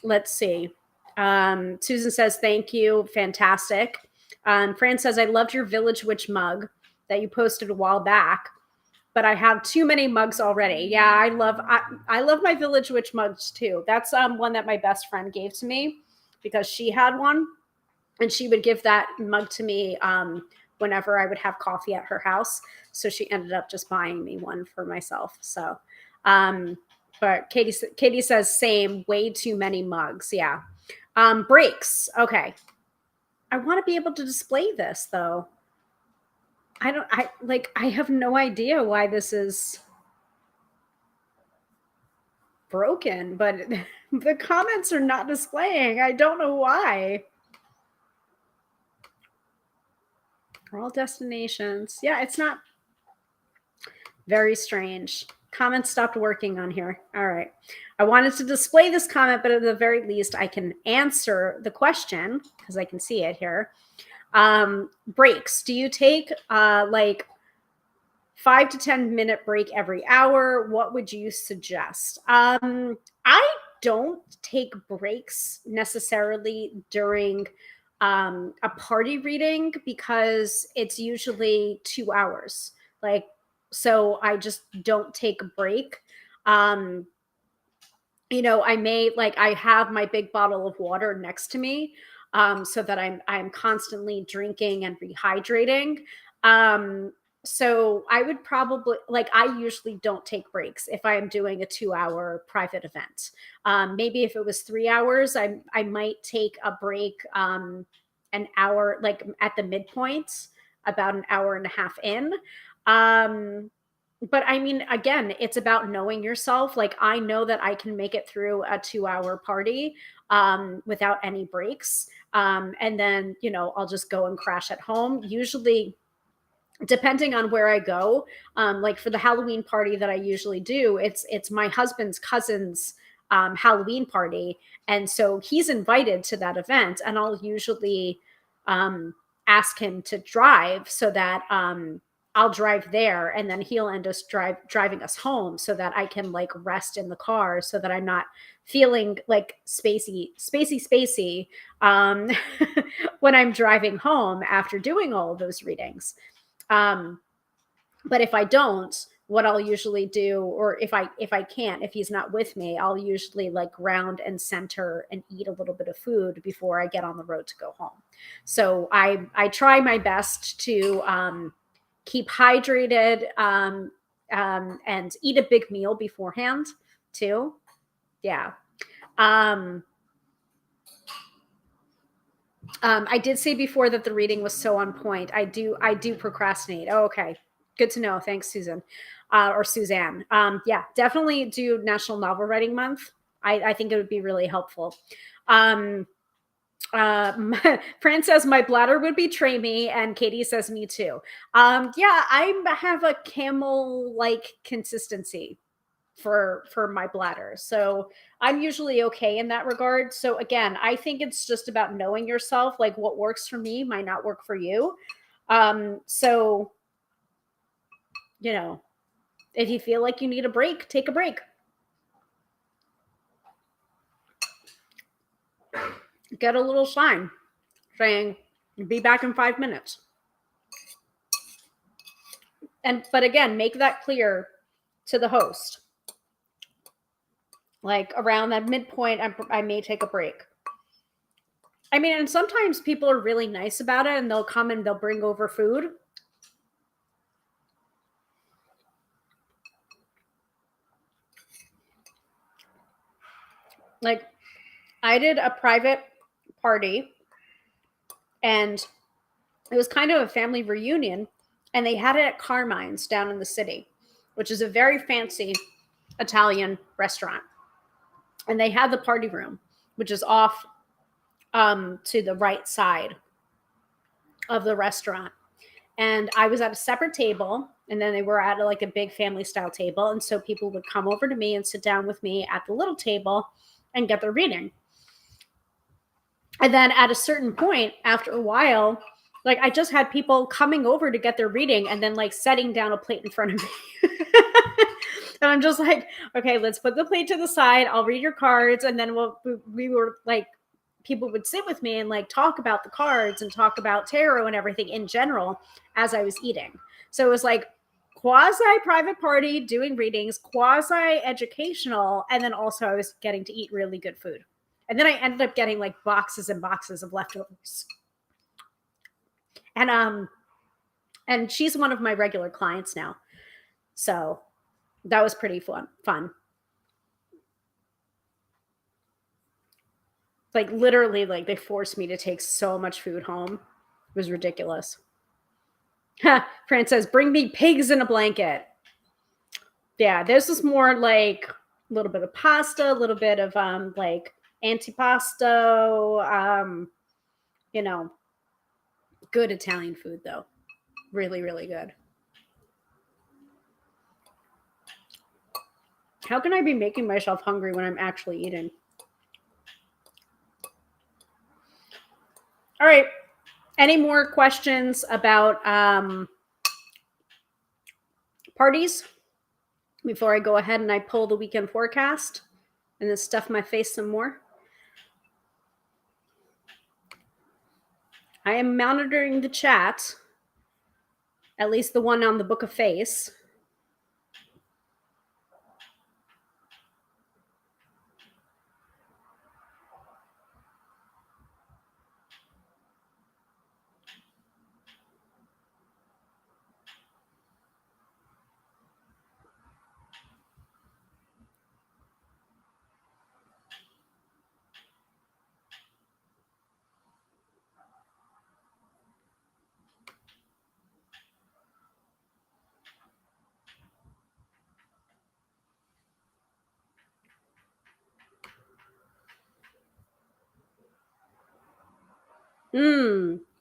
let's see. Susan says, thank you. Fantastic. Fran says, I loved your Village Witch mug that you posted a while back, but I have too many mugs already. Yeah, I love my Village Witch mugs too. That's one that my best friend gave to me because she had one, and she would give that mug to me whenever I would have coffee at her house. So she ended up just buying me one for myself. So, but Katie says same, way too many mugs. Yeah. Breaks. Okay. I want to be able to display this though. I have no idea why this is broken, but the comments are not displaying. I don't know why. All destinations. Yeah, it's not. Very strange. Comments stopped working on here. All right. I wanted to display this comment, but at the very least, I can answer the question because I can see it here. Breaks. Do you take like 5 to 10 minute break every hour? What would you suggest? I don't take breaks necessarily during a party reading because it's usually 2 hours. So I just don't take a break. I have my big bottle of water next to me, so that I'm constantly drinking and rehydrating. So I would probably I usually don't take breaks if I am doing a 2-hour private event. Maybe if it was 3 hours, I might take a break an hour, at the midpoint, about an hour and a half in. But I mean, again, it's about knowing yourself. I know that I can make it through a 2-hour party without any breaks. And then, I'll just go and crash at home. Usually, depending on where I go, for the Halloween party that I usually do, it's my husband's cousin's Halloween party. And so he's invited to that event, and I'll usually ask him to drive so that I'll drive there, and then he'll end us driving us home so that I can rest in the car so that I'm not feeling spacey when I'm driving home after doing all of those readings. But if I don't, what I'll usually do, or if he's not with me, I'll usually ground and center and eat a little bit of food before I get on the road to go home. So I try my best to keep hydrated and eat a big meal beforehand too. Yeah. I did say before that the reading was so on point. I do procrastinate. Oh, okay. Good to know. Thanks, Susan. Or Suzanne. Yeah, definitely do National Novel Writing Month. I think it would be really helpful. Fran says my bladder would betray me, and Katie says me too. Yeah, I have a camel-like consistency for my bladder, so I'm usually okay in that regard. So again, I think it's just about knowing yourself. What works for me might not work for you. So if you feel like you need a break, take a break. Get a little sign saying be back in 5 minutes. But again, make that clear to the host. Like around that midpoint, I may take a break. I mean, and sometimes people are really nice about it and they'll come and they'll bring over food. Like, I did a private party and it was kind of a family reunion, and they had it at Carmine's down in the city, which is a very fancy Italian restaurant. And they had the party room, which is off to the right side of the restaurant. And I was at a separate table, and then they were at like a big family style table. And so people would come over to me and sit down with me at the little table and get their reading. And then at a certain point, after a while, like I just had people coming over to get their reading and then like setting down a plate in front of me. And I'm just like, okay, let's put the plate to the side. I'll read your cards. And then we were like, people would sit with me and like talk about the cards and talk about tarot and everything in general as I was eating. So it was like quasi private party, doing readings, quasi educational. And then also I was getting to eat really good food. And then I ended up getting like boxes and boxes of leftovers. And she's one of my regular clients now. So that was pretty fun. Like literally, like they forced me to take so much food home. It was ridiculous. Fran says, bring me pigs in a blanket. Yeah, this is more like a little bit of pasta, a little bit of like antipasto, you know, good Italian food though. Really, really good. How can I be making myself hungry when I'm actually eating? All right. Any more questions about parties before I go ahead and I pull the weekend forecast and then stuff my face some more? I am monitoring the chat, at least the one on the Book of Face.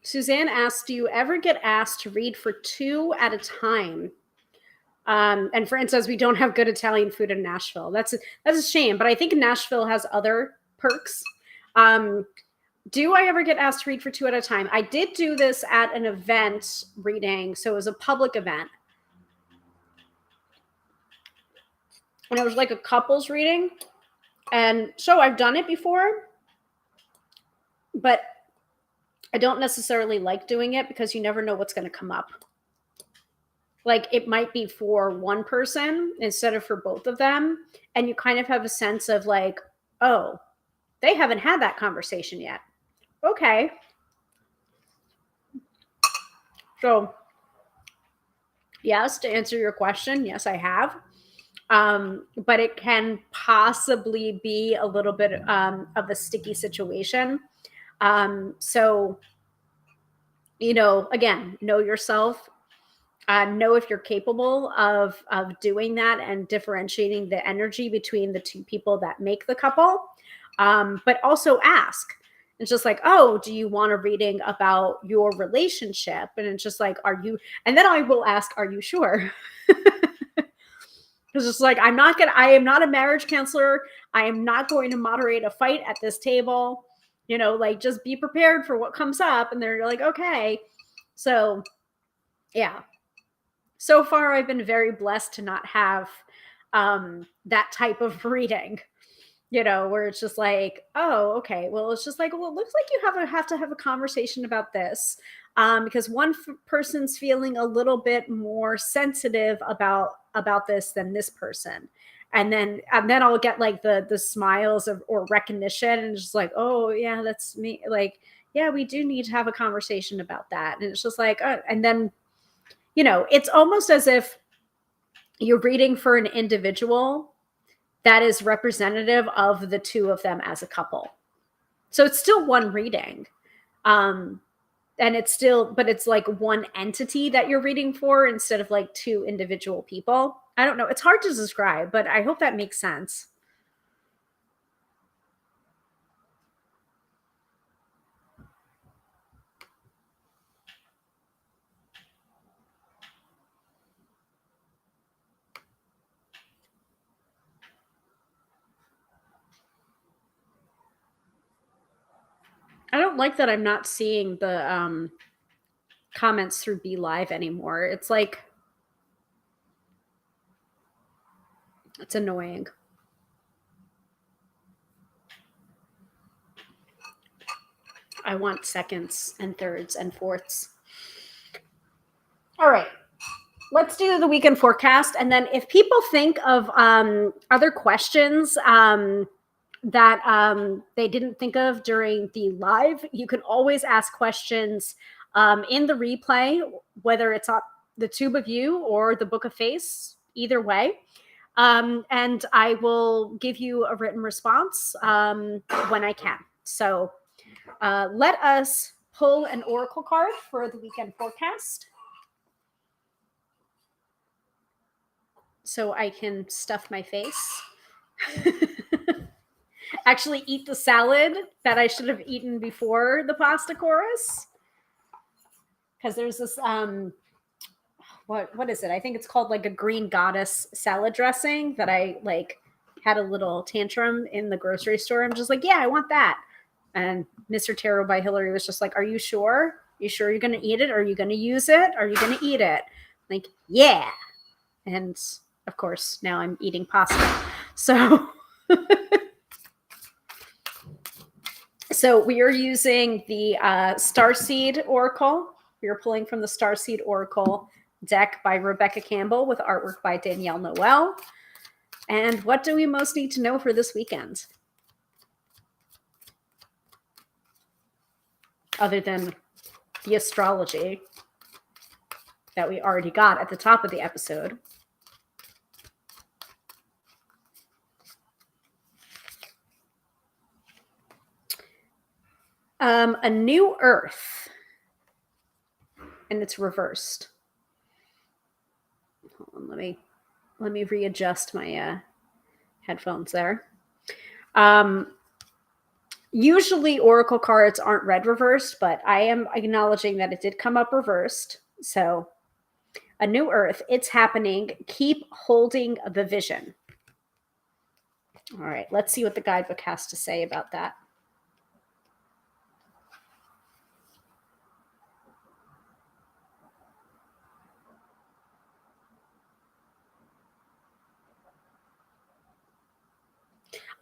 Suzanne asked, do you ever get asked to read for 2 at a time? And Fran says we don't have good Italian food in Nashville. That's a shame, but I think Nashville has other perks. Do I ever get asked to read for 2 at a time? I did do this at an event reading, so it was a public event. And it was like a couples reading. And so I've done it before, but I don't necessarily like doing it because you never know what's going to come up. Like it might be for one person instead of for both of them. And you kind of have a sense of like, oh, they haven't had that conversation yet. Okay. So yes, to answer your question, yes, I have. But it can possibly be a little bit of a sticky situation. So, you know, again, know yourself. Know if you're capable of doing that and differentiating the energy between the two people that make the couple. But also ask. It's just like, oh, do you want a reading about your relationship? And it's just like, are you? And then I will ask, are you sure? Because it's like, I am not a marriage counselor. I am not going to moderate a fight at this table. You know, like just be prepared for what comes up. And they're like, okay. So yeah. So far, I've been very blessed to not have that type of reading, you know, where it's just like, oh, okay. Well, it's just like, well, it looks like you have to have a conversation about this. because one person's feeling a little bit more sensitive about this than this person. And then I'll get like the smiles or recognition, and just like, oh yeah, that's me. Like, yeah, we do need to have a conversation about that. And it's just like, and then, it's almost as if you're reading for an individual that is representative of the two of them as a couple. So it's still one reading. And but it's like one entity that you're reading for instead of like two individual people. I don't know. It's hard to describe, but I hope that makes sense. I don't like that I'm not seeing the comments through Be Live anymore. It's like, it's annoying. I want seconds and thirds and fourths. All right. Let's do the weekend forecast. And then if people think of other questions that they didn't think of during the live, you can always ask questions in the replay, whether it's on the Tube of You or the Book of Face, either way. And I will give you a written response when I can. So let us pull an oracle card for the weekend forecast, so I can stuff my face. Actually eat the salad that I should have eaten before the pasta chorus. Because there's this, what is it? I think it's called like a green goddess salad dressing that I like had a little tantrum in the grocery store. I'm just like, yeah, I want that. And Mr. Tarot by Hilary was just like, are you sure? You sure you're going to eat it? Are you going to use it? Are you going to eat it? Like, yeah. And of course, now I'm eating pasta. So, so we are using the Starseed Oracle. We are pulling from the Starseed Oracle deck by Rebecca Campbell with artwork by Danielle Noel. And what do we most need to know for this weekend? Other than the astrology that we already got at the top of the episode. A new earth, and it's reversed. Hold on, let me readjust my headphones there. Usually oracle cards aren't read reversed, but I am acknowledging that it did come up reversed. So, a new earth, it's happening. Keep holding the vision. All right, let's see what the guidebook has to say about that.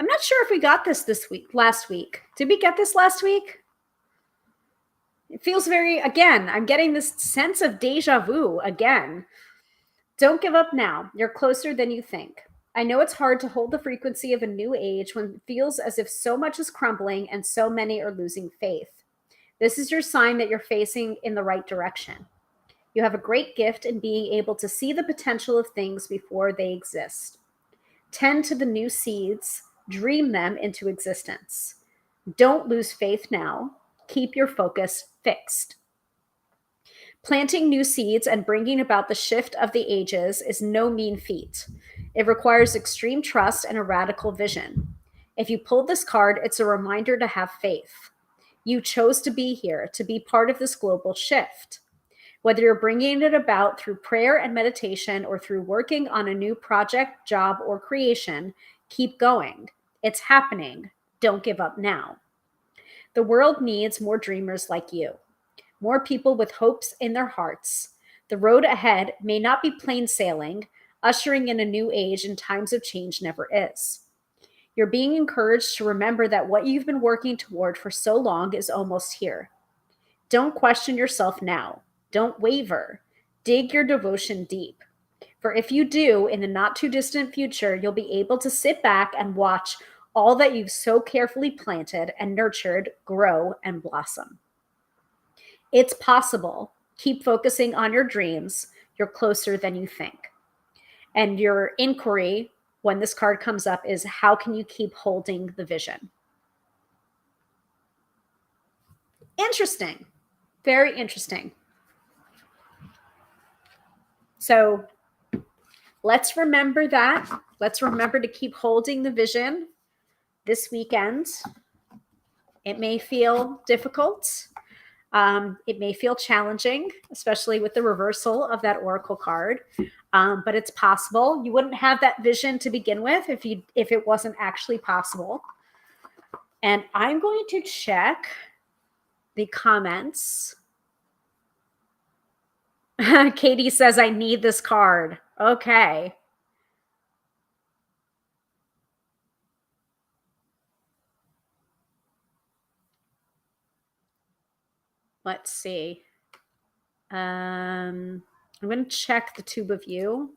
I'm not sure if we got this last week. Did we get this last week? It feels again, I'm getting this sense of deja vu again. Don't give up now. You're closer than you think. I know it's hard to hold the frequency of a new age when it feels as if so much is crumbling and so many are losing faith. This is your sign that you're facing in the right direction. You have a great gift in being able to see the potential of things before they exist. Tend to the new seeds. Dream them into existence. Don't lose faith now. Keep your focus fixed. Planting new seeds and bringing about the shift of the ages is no mean feat. It requires extreme trust and a radical vision. If you pulled this card, it's a reminder to have faith. You chose to be here, to be part of this global shift. Whether you're bringing it about through prayer and meditation or through working on a new project, job, or creation, keep going. It's happening. Don't give up now. The world needs more dreamers like you, more people with hopes in their hearts. The road ahead may not be plain sailing. Ushering in a new age in times of change never is. You're being encouraged to remember that what you've been working toward for so long is almost here. Don't question yourself now. Don't waver. Dig your devotion deep. For if you do, in the not too distant future, you'll be able to sit back and watch all that you've so carefully planted and nurtured grow and blossom. It's possible. Keep focusing on your dreams. You're closer than you think. And your inquiry when this card comes up is, how can you keep holding the vision? Interesting. Very interesting. So let's remember that. Let's remember to keep holding the vision this weekend. It may feel difficult. It may feel challenging, especially with the reversal of that oracle card, but it's possible. You wouldn't have that vision to begin with if it wasn't actually possible. And I'm going to check the comments. Katie says, I need this card. Okay. Let's see. I'm going to check the tube of you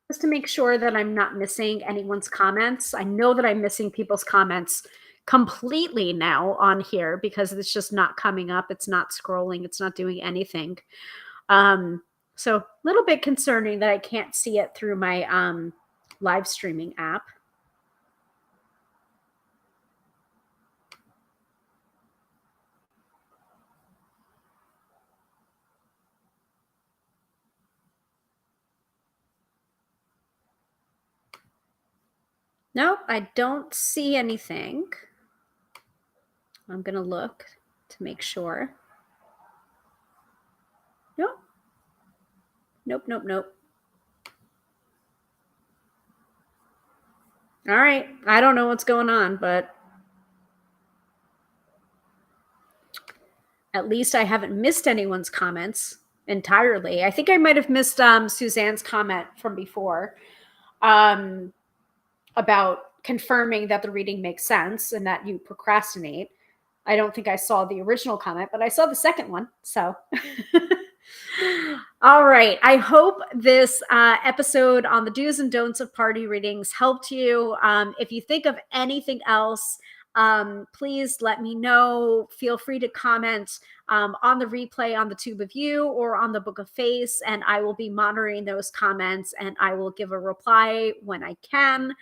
just to make sure that I'm not missing anyone's comments. I know that I'm missing people's comments completely now on here because it's just not coming up. It's not scrolling. It's not doing anything. So a little bit concerning that I can't see it through my live streaming app. Nope, I don't see anything. I'm going to look to make sure. Nope. Nope, nope, nope. All right. I don't know what's going on, but at least I haven't missed anyone's comments entirely. I think I might have missed Suzanne's comment from before about confirming that the reading makes sense and that you procrastinate. I don't think I saw the original comment, but I saw the second one. So, all right. I hope this episode on the do's and don'ts of party readings helped you. If you think of anything else, please let me know. Feel free to comment on the replay on the Tube of You or on the Book of Face, and I will be monitoring those comments and I will give a reply when I can.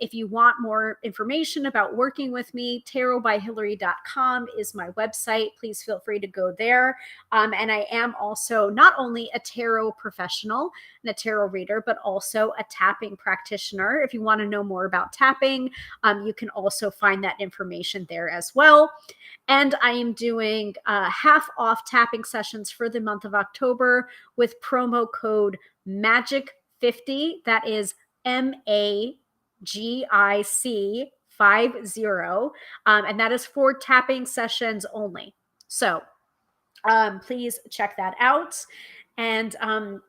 If you want more information about working with me, tarotbyhilary.com is my website. Please feel free to go there. And I am also not only a tarot professional and a tarot reader, but also a tapping practitioner. If you want to know more about tapping, you can also find that information there as well. And I am doing half off tapping sessions for the month of October with promo code MAGIC50. That is MAGIC 50. And that is for tapping sessions only. So please check that out. And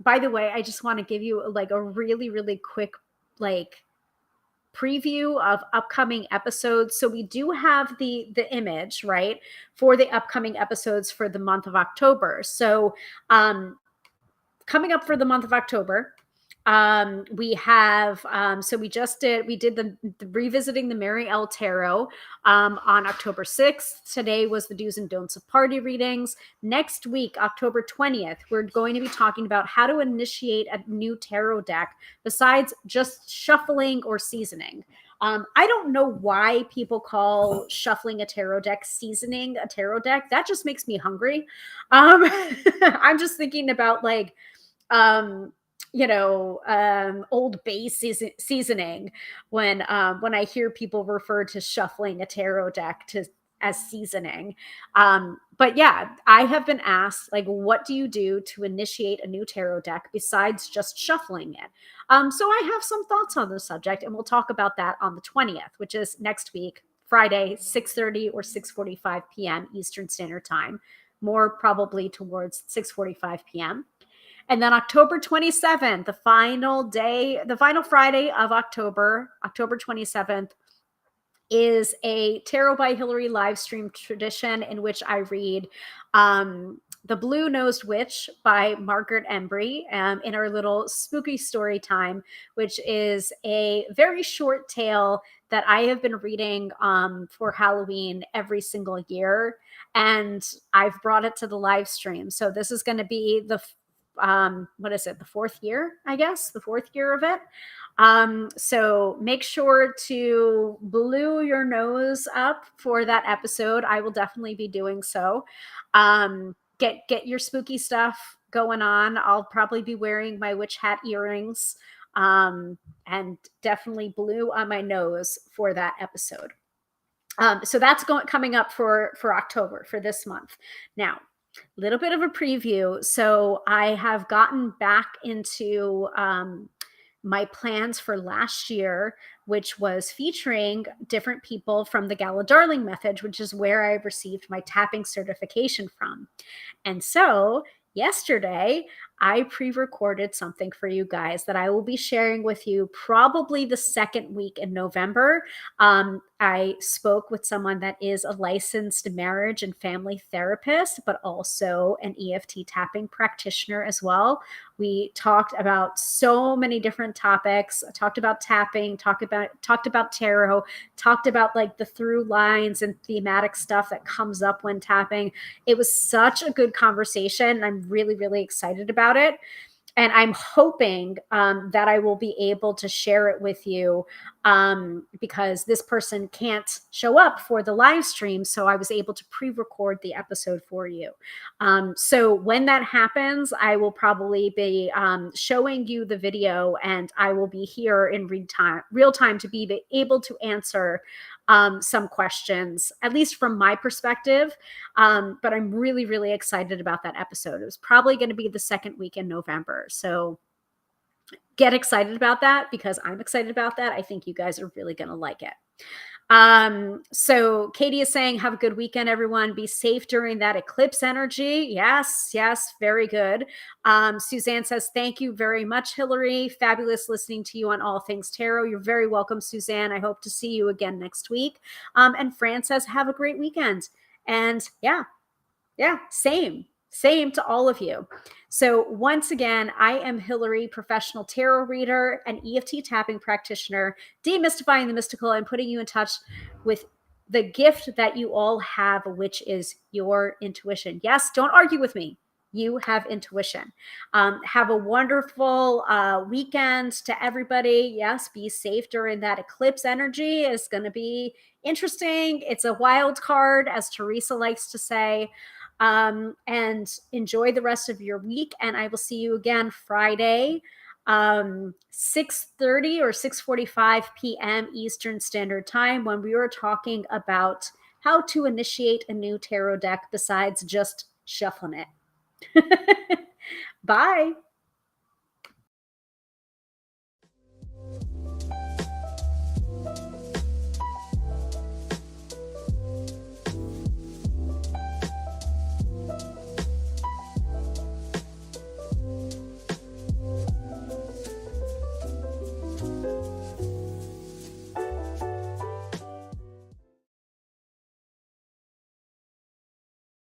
by the way, I just want to give you like a really, really quick preview of upcoming episodes. So we do have the image, right, for the upcoming episodes for the month of October. So coming up for the month of October, we have we did the revisiting the Mary L. Tarot on October 6th. Today was the do's and don'ts of party readings. Next week, October 20th, we're going to be talking about how to initiate a new tarot deck besides just shuffling or seasoning. I don't know why people call shuffling a tarot deck seasoning a tarot deck. That just makes me hungry. I'm just thinking about Old Bay seasoning when I hear people refer to shuffling a tarot deck as seasoning. But yeah, I have been asked, what do you do to initiate a new tarot deck besides just shuffling it? So I have some thoughts on the subject, and we'll talk about that on the 20th, which is next week, Friday, 6:30 or 6:45 p.m. Eastern Standard Time, more probably towards 6:45 p.m. And then October 27th, the final Friday of October, October 27th, is a Tarot by Hilary live stream tradition in which I read The Blue-Nosed Witch by Margaret Embry in our little spooky story time, which is a very short tale that I have been reading for Halloween every single year. And I've brought it to the live stream. So this is going to be the what is it, the fourth year, I guess, the fourth year of it. So make sure to blue your nose up for that episode. I will definitely be doing so. Get your spooky stuff going on. I'll probably be wearing my witch hat earrings, and definitely blue on my nose for that episode. So that's coming up for October, for this month. Now, a little bit of a preview. So I have gotten back into my plans for last year, which was featuring different people from the Gala Darling method, which is where I received my tapping certification from. And so yesterday, I pre-recorded something for you guys that I will be sharing with you probably the second week in November. I spoke with someone that is a licensed marriage and family therapist, but also an EFT tapping practitioner as well. We talked about so many different topics. I talked about tapping, talked about tarot, talked about like the through lines and thematic stuff that comes up when tapping. It was such a good conversation, and I'm really, really excited about it. And I'm hoping that I will be able to share it with you because this person can't show up for the live stream. So I was able to pre-record the episode for you. So when that happens, I will probably be showing you the video, and I will be here in real time to be able to answer some questions, at least from my perspective. But I'm really, really excited about that episode. It was probably going to be the second week in November. So get excited about that, because I'm excited about that. I think you guys are really going to like it. So Katie is saying, have a good weekend, everyone. Be safe during that eclipse energy. Yes, yes, very good. Suzanne says, thank you very much, Hilary. Fabulous listening to you on all things tarot. You're very welcome, Suzanne. I hope to see you again next week. And Fran says, have a great weekend. And yeah, same to all of you. So once again, I am Hilary, professional tarot reader and EFT tapping practitioner, demystifying the mystical and putting you in touch with the gift that you all have, which is your intuition. Yes, don't argue with me. You have intuition. Have a wonderful weekend to everybody. Yes, be safe during that eclipse energy. It's going to be interesting. It's a wild card, as Teresa likes to say. And enjoy the rest of your week. And I will see you again Friday, 6:30 or 6:45 p.m. Eastern Standard Time, when we were talking about how to initiate a new tarot deck besides just shuffling it. Bye.